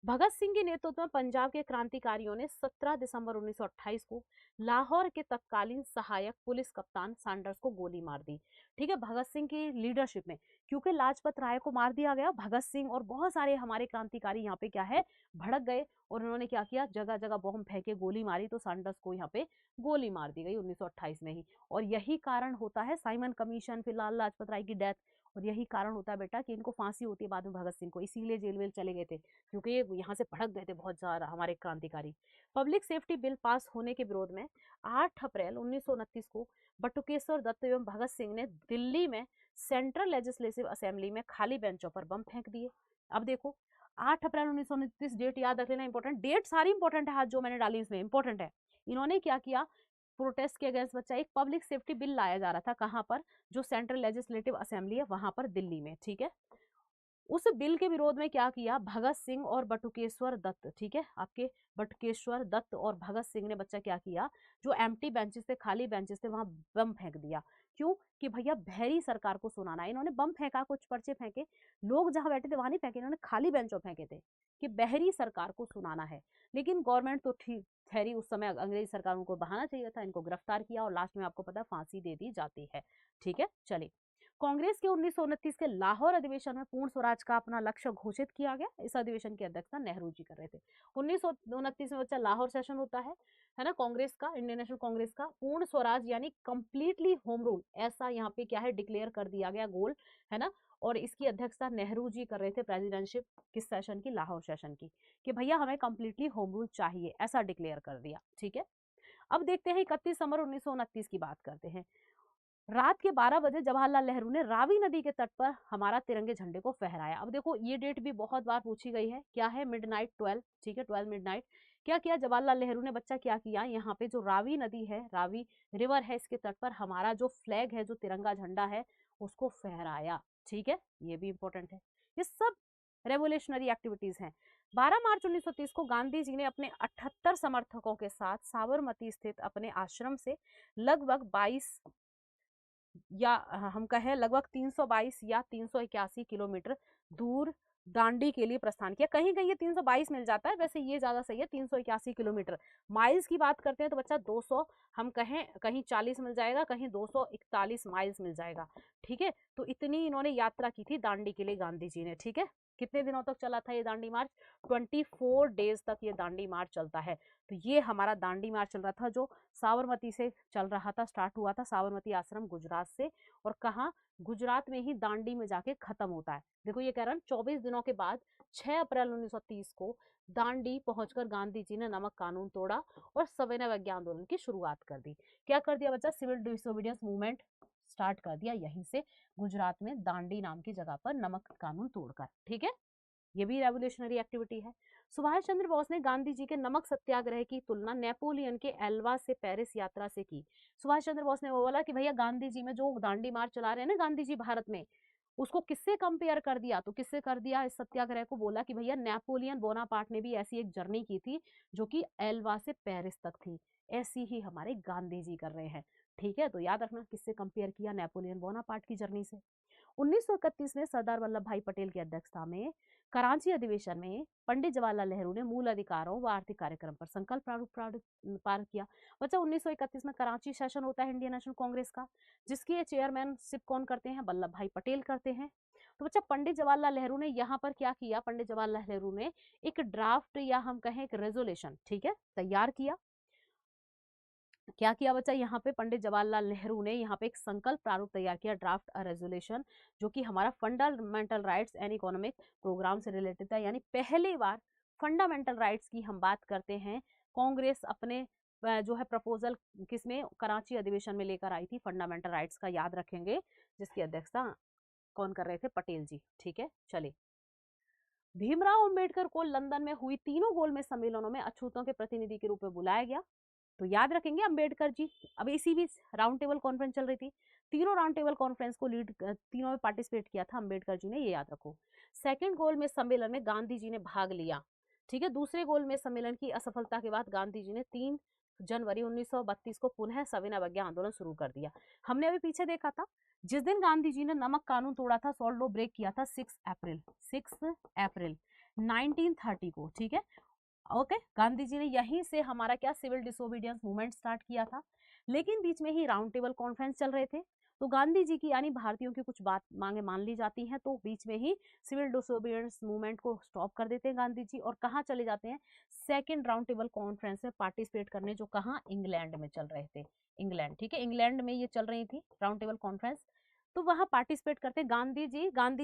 भगत सिंह के नेतृत्व में पंजाब के क्रांतिकारियों ने 17 दिसंबर 1928 को लाहौर के तत्कालीन सहायक पुलिस कप्तान सैंडर्स को गोली मार दी। ठीक है, भगत सिंह की लीडरशिप में, क्योंकि लाजपत राय को मार दिया गया, भगत सिंह और बहुत सारे हमारे क्रांतिकारी यहाँ पे क्या है, भड़क गए और उन्होंने क्या किया, जगह जगह बम फेंके, गोली मारी, तो सैंडर्स को यहाँ पे गोली मार दी गई 1928 में ही। और यही कारण होता है साइमन कमीशन, फिर लाला लाजपत राय की डेथ, और यही कारण होता है बेटा कि इनको फांसी होती है बाद में भगत सिंह को, इसीलिए जेल वेल चले गए थे, क्योंकि ये यहाँ से भड़क गए थे बहुत ज्यादा हमारे क्रांतिकारी। पब्लिक सेफ्टी बिल पास होने के विरोध में 8 अप्रैल 1929 को बटुकेश्वर दत्त एवं भगत सिंह ने दिल्ली में सेंट्रल लेजिस्लेटिव असेंबली में खाली बेंचों पर बम फेंक दिए। अब देखो 8 अप्रैल 1929 डेट याद रख लेना, इंपॉर्टेंट डेट सारी इंपॉर्टेंट है, आज जो मैंने डाली इसमें इंपॉर्टेंट है। इन्होंने क्या किया, प्रोटेस्ट के अगेंस्ट बच्चा एक पब्लिक सेफ्टी बिल लाया जा रहा था, कहाँ पर, जो सेंट्रल लेजिस्लेटिव असेंबली है वहां पर दिल्ली में। ठीक है, उस बिल के विरोध में क्या किया, भगत सिंह और बटुकेश्वर दत्त, ठीक है, आपके बटुकेश्वर दत्त और भगत सिंह ने बच्चा क्या किया, जो एम्प्टी बेंचेस थे, खाली बेंचेस थे, वहां बम फेंक दिया। क्यों, कि भैया बहरी सरकार को सुनाना है। इन्होंने बम फेंका, कुछ पर्चे फेंके, लोग जहां बैठे थे वहां नहीं फेंके, इन्होंने खाली बेंचों फेंके थे कि बहरी सरकार को सुनाना है। लेकिन गवर्नमेंट तो ठीक ठहरी, उस समय अंग्रेज सरकार उनको बहाना चाहिए था, इनको गिरफ्तार किया और लास्ट में आपको पता है फांसी दे दी जाती है। ठीक है, चलिए कांग्रेस के 1929 के लाहौर अधिवेशन में पूर्ण स्वराज का अपना लक्ष्य घोषित किया गया। इस अधिवेशन की अध्यक्षता नेहरू जी कर रहे थे। 1929 में बच्चा लाहौर सेशन होता है ना, कांग्रेस का, इंडियन नेशनल कांग्रेस का पूर्ण स्वराज यानी कंप्लीटली होम रूल, ऐसा यहाँ पे क्या है डिक्लेयर कर दिया गया गोल, है ना। और इसकी अध्यक्षता नेहरू जी कर रहे थे प्रेसिडेंटशिप किस सेशन की, लाहौर सेशन की, कि भैया हमें कंप्लीटली होम रूल चाहिए, ऐसा डिक्लेयर कर दिया। ठीक है, अब देखते हैं 31 दिसंबर 1929 की बात करते हैं। रात के 12 बजे जवाहरलाल नेहरू ने रावी नदी के तट पर हमारा तिरंगे झंडे को फहराया। अब देखो ये डेट भी बहुत बार पूछी गई है, क्या है, मिडनाइट 12, ठीक है, 12 मिडनाइट। क्या किया जवाहरलाल नेहरू ने बच्चा, क्या किया, यहाँ पे जो रावी नदी है, रावी रिवर है, इसके तट पर हमारा जो फ्लैग है, जो तिरंगा झंडा है, उसको फहराया। ठीक है, ये भी इंपॉर्टेंट है। ये सब रेवोल्यूशनरी एक्टिविटीज हैं। 12 मार्च 1930 को गांधी जी ने अपने 78 समर्थकों के साथ साबरमती स्थित अपने आश्रम से लगभग 22 या हम कहें लगभग 322 या 381 किलोमीटर दूर दांडी के लिए प्रस्थान किया। कहीं कहीं ये 322 मिल जाता है, वैसे ये ज्यादा सही है, 381 किलोमीटर। माइल्स की बात करते हैं तो बच्चा 200, हम कहें कहीं 40 मिल जाएगा, कहीं 241 माइल्स मिल जाएगा। ठीक है, तो इतनी इन्होंने यात्रा की थी दांडी के लिए गांधी जी ने। ठीक है, कितने दिनों तक चला था ये दांडी मार्च, 24 डेज तक ये दांडी मार्च चलता है। तो ये हमारा दांडी मार्च चल रहा था, जो साबरमती से चल रहा था, स्टार्ट हुआ था साबरमती आश्रम गुजरात से, और कहाँ, गुजरात में ही दांडी में जाके खत्म होता है। देखो ये कह रहा है 24 दिनों के बाद 6 अप्रैल 1930 को दांडी पहुंचकर गांधी जी ने नमक कानून तोड़ा और सविनय अवज्ञा आंदोलन की शुरुआत कर दी। क्या कर दिया बच्चा, सिविल डिसोबीडियंस मूवमेंट स्टार्ट कर दिया यहीं से, गुजरात में दांडी नाम की जगह पर नमक कानून तोड़कर। ठीक है, ये भी रेवोल्यूशनरी एक्टिविटी है। सुभाष चंद्र बोस ने गांधी जी के नमक सत्याग्रह की तुलना नेपोलियन के एल्वा से पेरिस यात्रा से की। सुभाष चंद्र बोस ने वो बोला कि भैया गांधी जी में जो दांडी मार्च चला रहे हैं ना गांधी जी भारत में, उसको किससे कंपेयर कर दिया, तो किससे कर दिया इस सत्याग्रह को, बोला कि भैया नेपोलियन बोनापार्ट ने भी ऐसी एक जर्नी की थी जो कि एल्वा से पेरिस तक थी, ऐसी ही हमारे गांधी जी कर रहे हैं। ठीक है, तो याद रखना किससे कंपेयर किया, नेपोलियन बोनापार्ट की जर्नी से। 1931 में सरदार वल्लभ भाई पटेल की अध्यक्षता में कराची अधिवेशन में पंडित जवाहरलाल नेहरू ने मूल अधिकारों व आर्थिक कार्यक्रम पर संकल्प प्रारूप पार किया। बच्चा 1931 में कराची सेशन होता है इंडियन नेशनल कांग्रेस का, जिसकी चेयरमैनशिप कौन करते हैं, वल्लभ भाई पटेल करते हैं। तो बच्चा पंडित जवाहरलाल नेहरू ने यहाँ पर क्या किया, पंडित जवाहरलाल नेहरू ने एक ड्राफ्ट या हम कहें एक रेजोल्यूशन, ठीक है, तैयार किया। क्या किया बच्चा, यहाँ पे पंडित जवाहरलाल नेहरू ने यहाँ पे एक संकल्प प्रारूप तैयार किया, ड्राफ्ट रेजोल्यूशन, जो कि हमारा fundamental rights and economic programme से रिलेटेड था। यानी पहली बार फंडामेंटल राइट्स की हम बात करते हैं, कांग्रेस अपने जो है प्रपोजल किसमें, कराची अधिवेशन में लेकर आई थी, फंडामेंटल राइट्स का याद रखेंगे, जिसकी अध्यक्षता कौन कर रहे थे, पटेल जी। ठीक है, चलिए, भीमराव अंबेडकर को लंदन में हुई तीनों गोलमेज सम्मेलनों में अछूतों के प्रतिनिधि के रूप में बुलाया गया। तो याद रखेंगे अंबेडकर जी। अब इसी बीच राउंड टेबल कॉन्फ्रेंस चल रही थी, तीनों राउंड टेबल कॉन्फ्रेंस को लीड, तीनों में पार्टिसिपेट किया था अंबेडकर जी ने, ये याद रखो। सेकंड गोलमेज सम्मेलन में गांधी जी ने भाग लिया। ठीक है, दूसरे गोलमेज सम्मेलन की असफलता के बाद गांधी जी ने 3 जनवरी 1932 को पुनः सविनय अवज्ञा आंदोलन शुरू कर दिया। हमने अभी पीछे देखा था, जिस दिन गांधी जी ने नमक कानून तोड़ा था, सॉल्ट लॉ ब्रेक किया था, 6 अप्रैल 1930 को। ठीक है, ओके, गांधी जी ने यहीं से हमारा क्या, सिविल डिसोबीडियंस मूवमेंट स्टार्ट किया था। लेकिन बीच में ही राउंड टेबल कॉन्फ्रेंस चल रहे थे, तो गांधी जी की यानी भारतीयों की कुछ बात मांगे मान ली जाती हैं, तो बीच में ही सिविल डिसोबीडियंस मूवमेंट को स्टॉप कर देते हैं गांधी जी, और कहाँ चले जाते हैं, सेकेंड राउंड टेबल कॉन्फ्रेंस में पार्टिसिपेट करने, जो कहाँ, इंग्लैंड में चल रहे थे, इंग्लैंड। ठीक है, इंग्लैंड में ये चल रही थी राउंड टेबल कॉन्फ्रेंस, तो वहां पार्टिसिपेट करते गांधी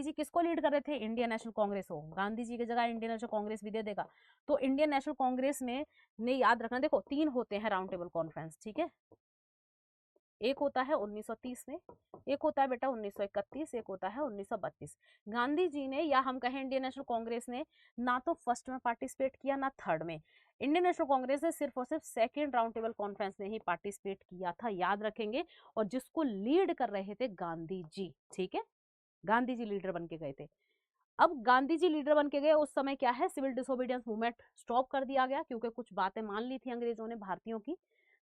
जी किसको लीड कर रहे थे, इंडियन नेशनल कांग्रेस हो, गांधी जी की जगह इंडियन नेशनल कांग्रेस भी दे देगा, तो इंडियन नेशनल कांग्रेस में ने याद रखना, देखो 3 होते हैं राउंड टेबल कॉन्फ्रेंस। ठीक है, एक होता है 1930 में, एक होता है बेटा 1931, एक होता है 1932। गांधी जी ने या हम कहें इंडियन नेशनल कांग्रेस ने ना तो फर्स्ट में पार्टिसिपेट किया ना थर्ड में, इंडियन नेशनल कांग्रेस ने सिर्फ और सिर्फ सेकेंड राउंड टेबल कॉन्फ्रेंस में ही पार्टिसिपेट किया था, याद रखेंगे, और जिसको लीड कर रहे थे गांधी जी। ठीक है, गांधी जी लीडर बन के गए थे। अब गांधी जी लीडर बन के गए, उस समय क्या है, सिविल डिसोबीडियंस मूवमेंट स्टॉप कर दिया गया, क्योंकि कुछ बातें मान ली थी अंग्रेजों ने भारतीयों की।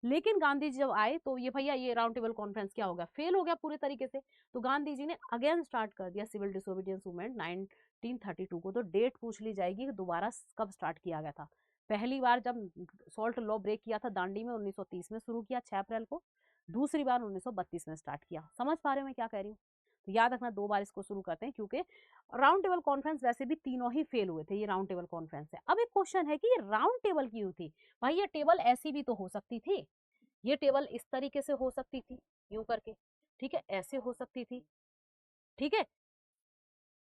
लेकिन गांधी जी जब आए तो ये भैया ये राउंड टेबल कॉन्फ्रेंस क्या हो गया, फेल हो गया पूरे तरीके से, तो गांधी जी ने अगेन स्टार्ट कर दिया सिविल डिसोबीडियंस मूवमेंट 1932 को। तो डेट पूछ ली जाएगी कि दोबारा कब स्टार्ट किया गया था। पहली बार जब सॉल्ट लॉ ब्रेक किया था दांडी में 1930 में शुरू किया 6 अप्रैल को, दूसरी बार 1932 में स्टार्ट किया। समझ पा रहे हो मैं क्या कह रही हूँ। तो याद रखना 2 बार इसको शुरू करते हैं, क्योंकि राउंड टेबल कॉन्फ्रेंस वैसे भी तीनों ही फेल हुए थे, ये राउंड टेबल कॉन्फ्रेंस है। अब एक क्वेश्चन है कि ये राउंड टेबल क्यों थी भाई? ये टेबल ऐसी भी तो हो सकती थी, ये टेबल इस तरीके से हो सकती थी, यूं करके, ठीक है, ऐसे हो सकती थी, ठीक है,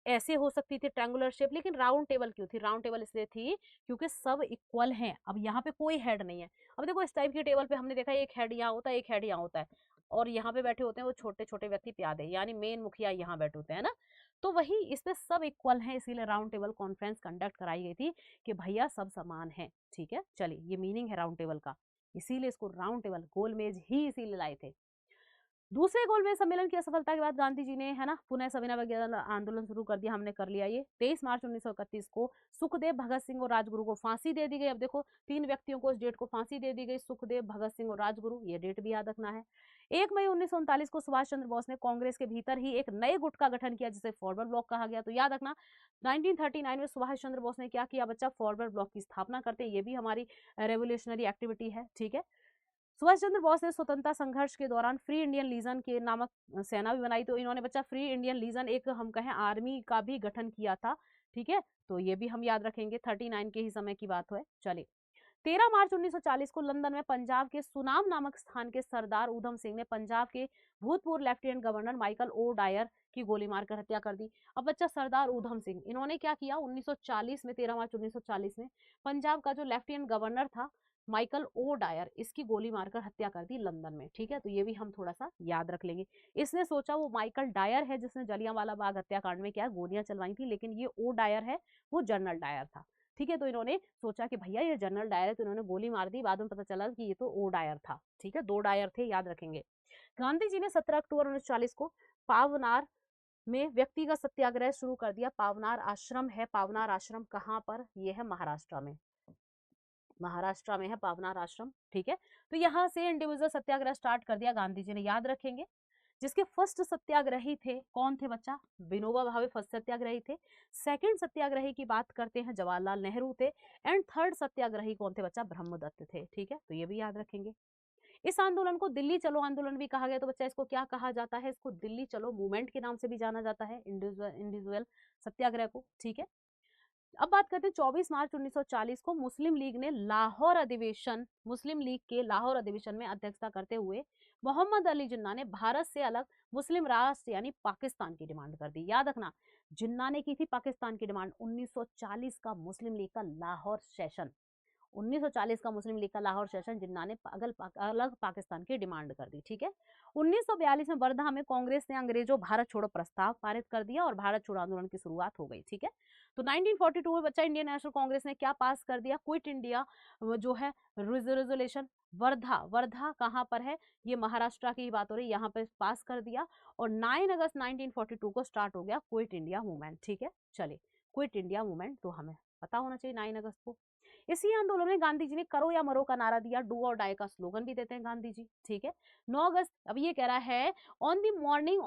ऐसे हो सकती थी ट्रायंगुलर शेप, लेकिन राउंड टेबल क्यों थी? राउंड टेबल इसलिए थी क्योंकि सब इक्वल हैं। अब यहाँ पे कोई हेड नहीं है। अब देखो इस टाइप की टेबल पे हमने देखा एक हेड यहाँ होता है, एक हेड यहाँ होता है, और यहाँ पे बैठे होते हैं वो छोटे छोटे व्यक्ति प्यादे, यानी मेन मुखिया यहाँ बैठे होते हैं ना। तो वही इसमें सब इक्वल हैं, इसीलिए राउंड टेबल कॉन्फ्रेंस कंडक्ट कराई गई थी कि भैया सब समान है। ठीक है, चलिए ये मीनिंग है राउंड टेबल का, इसीलिए इसको राउंड टेबल गोल मेज ही इसीलिए लाए थे। दूसरे गोलमेज सम्मेलन की असफलता के बाद गांधी जी ने, है ना, पुनः सविनय वगैरह आंदोलन शुरू कर दिया, हमने कर लिया ये। 23 मार्च 1931 को सुखदेव, भगत सिंह और राजगुरु को फांसी दे दी गई। अब देखो 3 व्यक्तियों को इस डेट को फांसी दे दी गई, सुखदेव, भगत सिंह और राजगुरु, ये डेट भी याद रखना है। 1 मई 1939 को सुभाष चंद्र बोस ने कांग्रेस के भीतर ही एक नए गुट का गठन किया, जिसे फॉरवर्ड ब्लॉक कहा गया। तो याद रखना 1939 में सुभाष चंद्र बोस ने क्या किया बच्चा? फॉरवर्ड ब्लॉक की स्थापना करते हैं, ये भी हमारी रेवोल्यूशनरी एक्टिविटी है। ठीक है, सुभाष चंद्र बोस ने स्वतंत्रता संघर्ष के दौरान फ्री इंडियन लीजन के नामक सेना भी बनाई। तो इन्होंने बच्चा फ्री इंडियन लीजन, एक हम कहें आर्मी का भी गठन किया था। ठीक है, तो ये भी हम याद रखेंगे, 39 के ही समय की बात है। चलिए 13 मार्च 1940 को लंदन में पंजाब के सुनाम नामक स्थान के सरदार ऊधम सिंह ने पंजाब के भूतपूर्व lieutenant governor Michael O'Dwyer की गोली मारकर हत्या कर दी। अब बच्चा सरदार ऊधम सिंह, इन्होंने क्या किया 1940 में, 13 मार्च 1940 में पंजाब का जो लेफ्टिनेंट गवर्नर था माइकल ओ डायर, इसकी गोली मारकर हत्या कर दी लंदन में। ठीक है, तो ये भी हम थोड़ा सा याद रख लेंगे। इसने सोचा वो माइकल डायर है जिसने जलियांवाला बाग हत्याकांड में क्या गोलियां चलवाई थी, लेकिन ये ओ डायर है, वो जनरल डायर था। ठीक है, तो इन्होंने सोचा कि भैया ये जनरल डायर है, तो इन्होंने गोली मार दी। बाद में पता चला कि ये तो ओ डायर था। ठीक है, 2 डायर थे, याद रखेंगे। गांधी जी ने 17 अक्टूबर 1940 को पावनार में व्यक्तिगत सत्याग्रह शुरू कर दिया। पावनार आश्रम है, पावनार आश्रम कहाँ पर? ये है महाराष्ट्र में, महाराष्ट्र में है पावनार आश्रम। ठीक है, तो यहाँ से इंडिविजुअल सत्याग्रह स्टार्ट कर दिया गांधी जी ने, याद रखेंगे। जिसके फर्स्ट सत्याग्रही थे कौन थे बच्चा? विनोबा भावे फर्स्ट सत्याग्रही थे। सेकंड सत्याग्रही की बात करते हैं जवाहरलाल नेहरू थे। एंड थर्ड सत्याग्रही कौन थे बच्चा? ब्रह्मदत्त थे। ठीक है, तो ये भी याद रखेंगे। इस आंदोलन को दिल्ली चलो आंदोलन भी कहा गया। तो बच्चा इसको क्या कहा जाता है? इसको दिल्ली चलो मूवमेंट के नाम से भी जाना जाता है, इंडिविजुअल सत्याग्रह को। ठीक है, अब बात करते हैं 24 मार्च 1940 को मुस्लिम लीग ने लाहौर अधिवेशन, मुस्लिम लीग के लाहौर अधिवेशन में अध्यक्षता करते हुए मोहम्मद अली जिन्ना ने भारत से अलग मुस्लिम राष्ट्र यानी पाकिस्तान की डिमांड कर दी। याद रखना, जिन्ना ने की थी पाकिस्तान की डिमांड। 1940 का मुस्लिम लीग का लाहौर सेशन, 1940 का मुस्लिम लीग का लाहौर सेशन, जिन्ना ने अलग पाकिस्तान की डिमांड कर दी। ठीक है, 1942 में वर्धा में कांग्रेस ने अंग्रेजों भारत छोड़ो प्रस्ताव पारित कर दिया और भारत छोड़ो आंदोलन की शुरुआत हो गई। ठीक है, तो 1942 में बच्चा इंडियन नेशनल कांग्रेस ने क्या पास कर दिया? क्विट इंडिया जो है रेजोल्यूशन। वर्धा, वर्धा कहाँ पर है? ये महाराष्ट्र की बात हो रही है, यहाँ पे पास कर दिया। और 9 अगस्त 1942 को स्टार्ट हो गया क्विट इंडिया मूवमेंट। ठीक है, चलिए क्विट इंडिया मूवमेंट तो हमें पता होना चाहिए 9 अगस्त को। इसी आंदोलन में गांधी जी ने करो या मरो का नारा दिया, डू और डाई का स्लोगन भी देते हैं गांधी जी। ठीक है, 9 अगस्त, अब ये कह रहा है ऑन द मॉर्निंग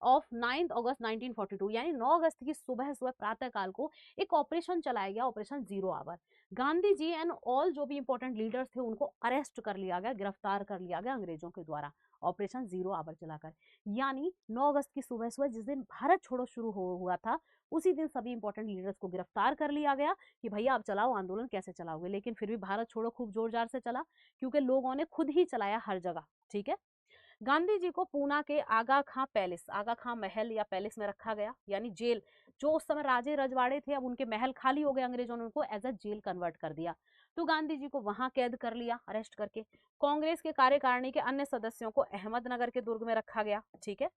ऑफ 9 अगस्त 1942, यानी 9 अगस्त की सुबह सुबह प्रातः काल को एक ऑपरेशन चलाया गया, operation zero hour. Gandhi ji and all जो भी इंपॉर्टेंट लीडर्स थे उनको अरेस्ट कर लिया गया, गिरफ्तार कर लिया गया अंग्रेजों के द्वारा, ऑपरेशन जीरो आवर चलाकर। यानी 9 अगस्त की सुबह सुबह जिस दिन भारत छोड़ो शुरू हुआ था, उसी दिन सभी इंपॉर्टेंट लीडर्स को गिरफ्तार कर लिया गया कि भैया आप चलाओ आंदोलन, कैसे चलाओगे। लेकिन फिर भी भारत छोड़ो खूब जोर जार से चला, क्योंकि लोगों ने खुद ही चलाया हर जगह। ठीक है, गांधी जी को पूना के आगा खां पैलेस, आगा खां महल या पैलेस में रखा गया, यानी जेल। जो उस समय राजे रजवाड़े थे, अब उनके महल खाली हो गए, अंग्रेजों ने उनको एज अ जेल कन्वर्ट कर दिया। तो गांधी जी को वहां कैद कर लिया, अरेस्ट करके। कांग्रेस के कार्यकारिणी के अन्य सदस्यों को अहमदनगर के दुर्ग में रखा गया। ठीक है,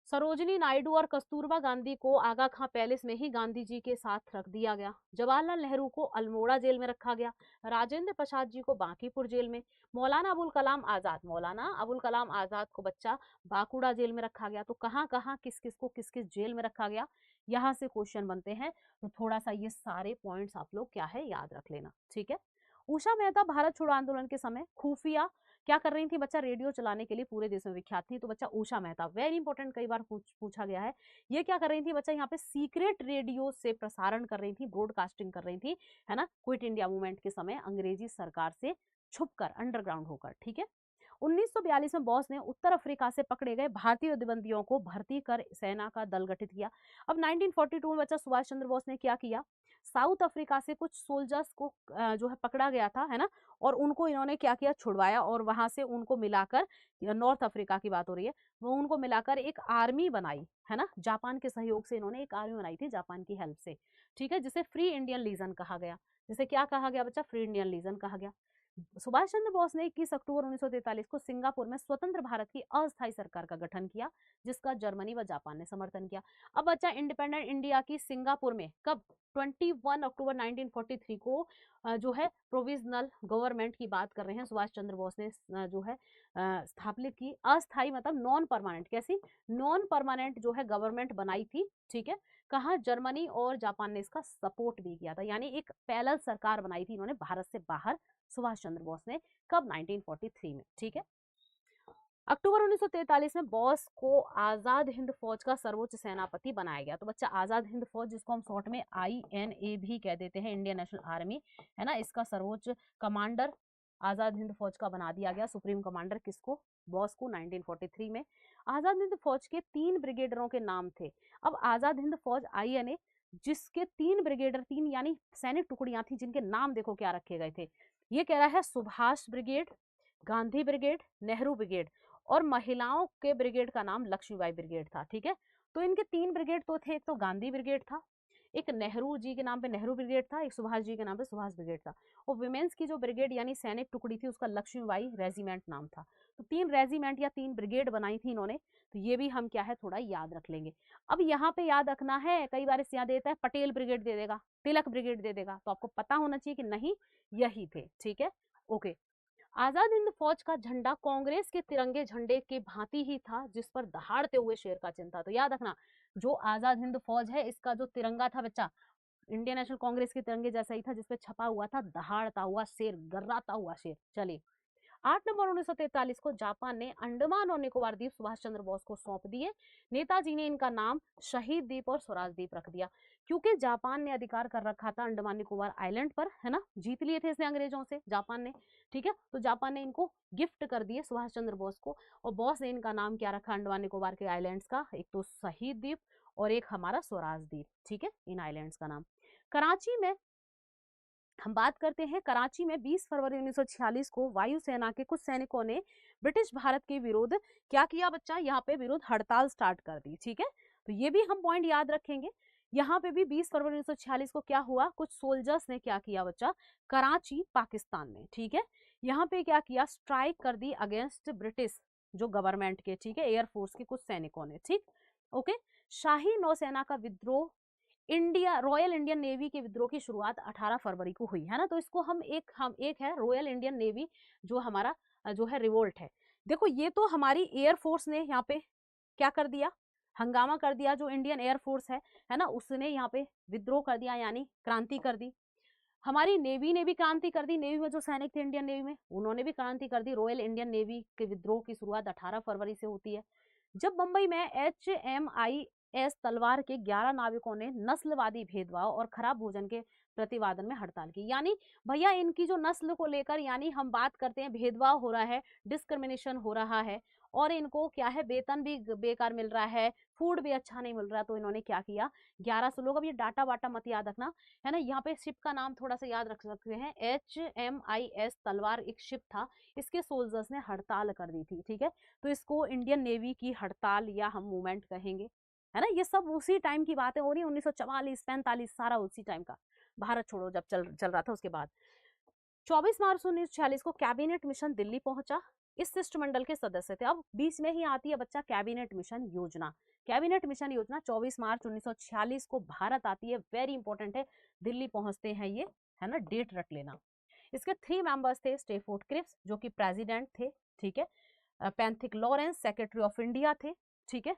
सरोजिनी नायडू और कस्तूरबा गांधी को आगा खां पैलेस में ही गांधी जी के साथ रख दिया गया। जवाहरलाल नेहरू को अल्मोड़ा जेल में रखा गया। राजेंद्र प्रसाद जी को बांकीपुर जेल में। मौलाना अबुल कलाम आजाद, मौलाना अबुल कलाम आजाद को बच्चा बांकुड़ा जेल में रखा गया। तो कहाँ कहाँ किस किस को किस किस जेल में रखा गया, यहाँ से क्वेश्चन बनते हैं। तो थोड़ा सा ये सारे पॉइंट्स आप लोग क्या है याद रख लेना। ठीक है, उषा मेहता भारत छोड़ो आंदोलन के समय खुफिया क्या कर रही थी बच्चा? रेडियो चलाने के लिए पूरे देश में विख्यात थी। तो बच्चा उषा मेहता, वेरी इंपॉर्टेंट, कई बार पूछा गया है। ये क्या कर रही थी बच्चा? यहाँ पे सीक्रेट रेडियो से प्रसारण कर रही थी, ब्रॉडकास्टिंग कर रही थी, है ना, क्विट इंडिया मूवमेंट के समय अंग्रेजी सरकार से छुपकर, अंडरग्राउंड होकर। ठीक है, 1942 में बॉस ने उत्तर अफ्रीका से पकड़े गए भारतीय युद्धबंदियों को भर्ती कर सेना का दल गठित किया। अब 1942 में बच्चा सुभाष चंद्र बोस ने क्या किया, साउथ अफ्रीका से कुछ सोल्जर्स को जो है पकड़ा गया था, है ना, और उनको इन्होंने क्या किया, छुड़वाया, और वहां से उनको मिलाकर, नॉर्थ अफ्रीका की बात हो रही है, वो उनको मिलाकर एक आर्मी बनाई, है ना, जापान के सहयोग से इन्होंने एक आर्मी बनाई थी, जापान की हेल्प से, ठीक है, जिसे फ्री इंडियन लीजन कहा गया। जिसे क्या कहा गया बच्चा, फ्री इंडियन लीजन कहा गया। सुभाष चंद्र बोस ने 21 अक्टूबर 1943 को सिंगापुर में स्वतंत्र भारत की अस्थायी सरकार का गठन किया, जिसका जर्मनी व जापान ने समर्थन किया। अब बच्चा इंडिपेंडेंट इंडिया की सिंगापुर में कब, 21 अक्टूबर 1943 को जो है प्रोविजनल गवर्नमेंट की बात कर रहे हैं, सुभाष चंद्र बोस ने जो है स्थापित की। अस्थायी मतलब नॉन परमानेंट, कैसी, नॉन परमानेंट जो है गवर्नमेंट बनाई थी, ठीक है, कहा, जर्मनी और जापान ने इसका सपोर्ट भी किया था, यानी एक पैरेलल सरकार बनाई थी इन्होंने भारत से बाहर, सुभाष चंद्र बोस ने, कब, 1943 में, ठीक है। अक्टूबर 1943 में बॉस को आजाद हिंद फौज का सर्वोच्च सेनापति बनाया गया। तो बच्चा आजाद हिंद फौज, जिसको हम शॉर्ट में INA भी कह देते हैं, इंडियन नेशनल आर्मी, है ना, इसका सर्वोच्च कमांडर आजाद हिंद फौज का बना दिया गया, सुप्रीम कमांडर, किसको, बॉस को, 1943 में। आजाद हिंद फौज के 3 ब्रिगेडरों के नाम थे। अब आजाद हिंद फौज INA, जिसके 3 ब्रिगेडर, 3 यानी सैनिक टुकड़ियां थी, जिनके नाम देखो क्या रखे गए थे, ये कह रहा है Subhash brigade, Gandhi brigade, Nehru brigade, और महिलाओं के ब्रिगेड का नाम लक्ष्मीबाई ब्रिगेड था, ठीक है। तो इनके 3 ब्रिगेड तो थे, एक तो गांधी ब्रिगेड था, एक नेहरू जी के नाम पे नेहरू ब्रिगेड था, एक सुभाष जी के नाम पे सुभाष ब्रिगेड था, और विमेंस की जो ब्रिगेड यानी सैनिक टुकड़ी थी, उसका लक्ष्मीबाई रेजिमेंट नाम था। तो 3 रेजिमेंट या 3 ब्रिगेड बनाई थी इन्होंने, तो ये भी हम क्या है थोड़ा याद रख लेंगे। अब यहाँ पे याद रखना है, कई बार इस याद देता है पटेल ब्रिगेड दे देगा, तिलक ब्रिगेड दे देगा, तो आपको पता होना चाहिए कि नहीं, यही थे, ठीक है, ओके। आजाद हिंद फौज का झंडा कांग्रेस के तिरंगे झंडे के भांति ही था, जिस पर दहाड़ते हुए शेर का चिन्ह था। तो याद रखना, जो आजाद हिंद फौज है, इसका जो तिरंगा था बच्चा, इंडियन नेशनल कांग्रेस के तिरंगे जैसा ही था, जिसपे छपा हुआ था दहाड़ता हुआ शेर, गर्राता हुआ शेर। चलिए, 8 नवंबर 1943 को जापान ने अंडमान और निकोबार द्वीप सुभाष चंद्र बोस को सौंप दिए। नेताजी ने इनका नाम शहीद द्वीप और स्वराज द्वीप रख दिया, क्योंकि जापान ने अधिकार कर रखा था अंडमान निकोबार आइलैंड पर, है ना, जीत लिए थे इसे अंग्रेजों से जापान ने, ठीक है। तो जापान ने इनको गिफ्ट कर दिए सुभाष चंद्र बोस को, और बोस ने इनका नाम क्या रखा अंडमान निकोबार के आइलैंड्स का, एक तो शहीद द्वीप और एक हमारा स्वराज द्वीप, ठीक है, इन आइलैंड्स का नाम। कराची में हम बात करते हैं, कराची में 20 फरवरी 1946 को वायुसेना के कुछ सैनिकों ने ब्रिटिश भारत के विरुद्ध क्या किया बच्चा, यहाँ पे विरुद्ध हड़ताल स्टार्ट कर दी, ठीक है। तो ये भी हम पॉइंट याद रखेंगे। यहाँ पे भी 20 फरवरी 1946 को क्या हुआ, कुछ सोल्जर्स ने क्या किया बच्चा, कराची पाकिस्तान में, ठीक है, यहाँ पे क्या किया, स्ट्राइक कर दी अगेंस्ट ब्रिटिश जो गवर्नमेंट के, ठीक है, एयरफोर्स के कुछ सैनिकों ने, ठीक, ओके। शाही नौसेना का विद्रोह, इंडिया रॉयल इंडियन नेवी के विद्रोह की शुरुआत 18 फरवरी को हुई, है ना। तो इसको हम एक है रॉयल इंडियन नेवी, जो हमारा जो है रिवोल्ट है। देखो, ये तो हमारी एयरफोर्स ने यहाँ पे क्या कर दिया, हंगामा कर दिया, जो इंडियन एयरफोर्स है ना, उसने यहाँ पे विद्रोह कर दिया, यानी क्रांति कर दी। हमारी नेवी ने भी क्रांति कर दी, नेवी में जो सैनिक थे इंडियन नेवी में, उन्होंने भी क्रांति कर दी। रॉयल इंडियन नेवी के विद्रोह की शुरुआत 18 फरवरी से होती है, जब मुंबई में HMIS तलवार के 11 नाविकों ने नस्लवादी भेदभाव और खराब भोजन के प्रतिवादन में हड़ताल की। यानी भैया इनकी जो नस्ल को लेकर, यानी हम बात करते हैं भेदभाव हो रहा है, डिस्क्रिमिनेशन हो रहा है, और इनको क्या है, वेतन भी बेकार मिल रहा है, फूड भी अच्छा नहीं मिल रहा, तो इन्होंने क्या किया, 1100 लोग, अब ये डाटा वाटा मत याद रखना, है ना, यहाँ पे शिप का नाम थोड़ा सा याद रख सकते हैं, HMIS तलवार एक शिप था, इसके सोल्जर्स ने हड़ताल कर दी थी, ठीक है। तो इसको इंडियन नेवी की हड़ताल या हम मूवमेंट कहेंगे, है ना। ये सब उसी टाइम की बातें हो रही है, 1944 45 सारा उसी टाइम का, भारत छोड़ो जब चल रहा था। उसके बाद 24 मार्च 1946 को कैबिनेट मिशन दिल्ली पहुंचा, इस शिष्टमंडल के सदस्य थे। अब बीच में ही आती है बच्चा कैबिनेट मिशन योजना। कैबिनेट मिशन योजना 24 मार्च 1946 को भारत आती है, वेरी इंपॉर्टेंट है, दिल्ली पहुंचते हैं ये, है ना, डेट रख लेना। इसके 3 मेंबर्स थे, स्टेफोर्ड क्रिप्स जो कि प्रेसिडेंट थे, ठीक है, Pethick Lawrence secretary of India थे, ठीक है,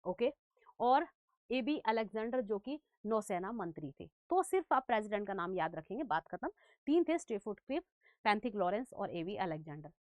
ओके, और AB अलेक्जेंडर जो कि नौसेना मंत्री थे। तो सिर्फ आप प्रेसिडेंट का नाम याद रखेंगे, बात खत्म। 3 थे, स्टेफोर्ड क्रिप्स, पैंथिक लॉरेंस और AB Alexander.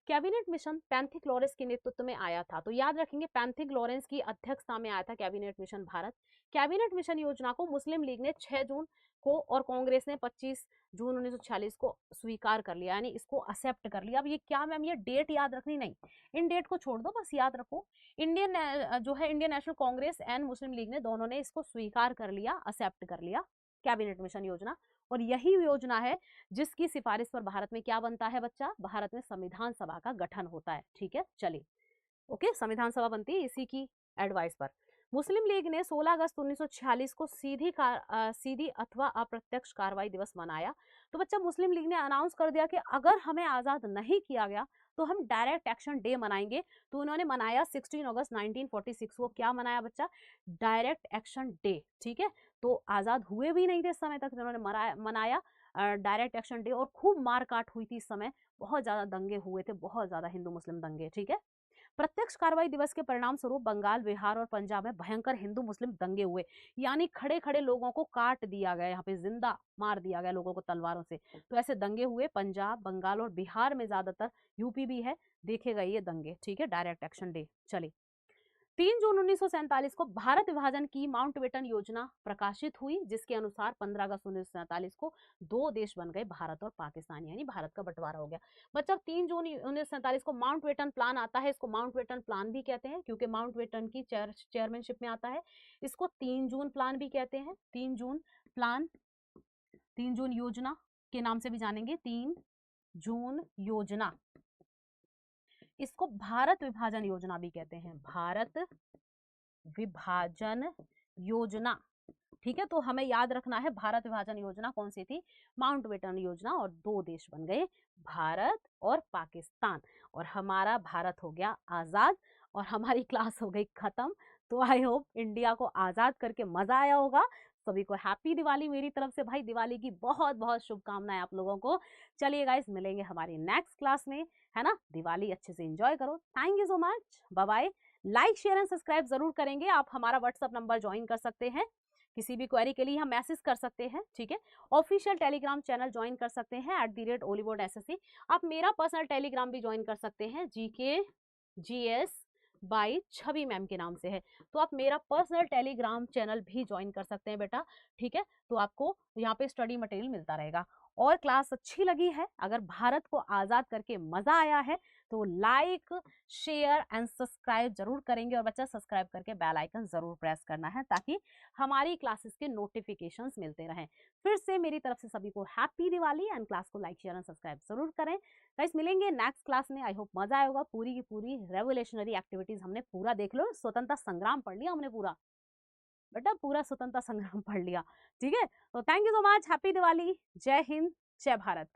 Cabinet mission Pethick Lawrence के नेतृत्व में आया था, तो याद रखेंगे पैंथिक लॉरेंस की अध्यक्षता में आया था cabinet mission Bharat. Cabinet mission योजना को मुस्लिम लीग ने 6 जून को और कांग्रेस ने 25 जून 1946 को स्वीकार कर लिया, यानी इसको एक्सेप्ट कर लिया। अब ये क्या मैम, ये डेट याद रखनी नहीं, इन डेट को छोड़ दो, बस याद रखो। इंडियन जो है Indian national Congress and Muslim league ने दोनों ने इसको स्वीकार कर लिया, एक्सेप्ट कर लिया कैबिनेट मिशन योजना। और यही योजना है जिसकी सिफारिश पर भारत में क्या बनता है बच्चा, भारत में संविधान सभा का गठन होता है। ठीक है, चलिए ओके, संविधान सभा बनती है इसी की एडवाइस पर। मुस्लिम लीग ने 16 अगस्त 1946 को सीधी अथवा अप्रत्यक्ष कार्रवाई दिवस मनाया। तो बच्चा मुस्लिम लीग ने अनाउंस कर दिया कि अगर हमें आजाद नहीं किया गया तो हम डायरेक्ट एक्शन डे मनाएंगे। तो उन्होंने मनाया 16 अगस्त 1946 को, क्या मनाया बच्चा, डायरेक्ट एक्शन डे। ठीक है, तो आजाद हुए भी नहीं थे इस समय तक, उन्होंने मनाया डायरेक्ट एक्शन डे। और खूब मार काट हुई थी इस समय, बहुत ज्यादा दंगे हुए थे, बहुत ज्यादा हिंदू मुस्लिम दंगे। ठीक है, प्रत्यक्ष कार्रवाई दिवस के परिणाम स्वरूप बंगाल, बिहार और पंजाब में भयंकर हिंदू मुस्लिम दंगे हुए, यानी खड़े खड़े लोगों को काट दिया गया, यहाँ पे जिंदा मार दिया गया लोगों को तलवारों से। तो ऐसे दंगे हुए पंजाब, बंगाल और बिहार में, ज्यादातर यूपी भी है, देखे गए ये दंगे। ठीक है, डायरेक्ट एक्शन डे। चलिए 3 जून 1947 को भारत विभाजन की माउंटबेटन योजना प्रकाशित हुई, जिसके अनुसार 15 अगस्त 1947 को 2 देश बन गए, भारत और पाकिस्तान, यानी भारत का बंटवारा हो गया। बच्चा 3 जून 1947 को माउंटबेटन प्लान आता है, इसको माउंटबेटन प्लान भी कहते हैं क्योंकि माउंटबेटन की चेयरमैनशिप में आता है। इसको 3 जून प्लान भी कहते हैं, 3 जून प्लान, 3 जून योजना के नाम से भी जानेंगे, 3 जून योजना। इसको भारत विभाजन योजना भी कहते हैं, भारत विभाजन योजना। ठीक है, तो हमें याद रखना है भारत विभाजन योजना कौन सी थी, माउंटबेटन योजना, और 2 देश बन गए, भारत और पाकिस्तान, और हमारा भारत हो गया आजाद और हमारी क्लास हो गई खत्म। तो आई होप इंडिया को आजाद करके मजा आया होगा। सभी को हैप्पी दिवाली मेरी तरफ से, भाई दिवाली की बहुत बहुत शुभकामनाएं आप लोगों को। चलिए गाइस, मिलेंगे हमारी नेक्स्ट क्लास में, है ना। दिवाली अच्छे से एंजॉय करो। Thank you so much, bye bye. Like share and subscribe जरूर करेंगे। आप हमारा व्हाट्सअप नंबर ज्वाइन कर सकते हैं, किसी भी क्वेरी के लिए हम मैसेज कर सकते हैं। ठीक है, ऑफिशियल टेलीग्राम चैनल ज्वाइन कर सकते हैं @OliverSSC। आप मेरा पर्सनल टेलीग्राम भी ज्वाइन कर सकते हैं, GKGS बाई छवि मैम के नाम से है। तो आप मेरा पर्सनल टेलीग्राम चैनल भी ज्वाइन कर सकते हैं बेटा। ठीक है, तो आपको यहाँ पे स्टडी मटेरियल मिलता रहेगा। और क्लास अच्छी लगी है, अगर भारत को आजाद करके मजा आया है, तो लाइक शेयर एंड सब्सक्राइब जरूर करेंगे। और बच्चा सब्सक्राइब करके बेल आइकन जरूर प्रेस करना है, ताकि हमारी क्लासेस के नोटिफिकेशंस मिलते रहें। फिर से मेरी तरफ से सभी को हैप्पी दिवाली, एंड क्लास को लाइक शेयर एंड सब्सक्राइब जरूर करें। गाइस, मिलेंगे नेक्स्ट क्लास में। आई होप मजा आएगा। पूरी की पूरी रेवोल्यूशनरी एक्टिविटीज हमने पूरा देख लो, स्वतंत्रता संग्राम पढ़ लिया हमने पूरा, बेटा पूरा स्वतंत्रता संग्राम पढ़ लिया। ठीक है, तो thank you so much, happy Diwali, जय हिंद, जय भारत।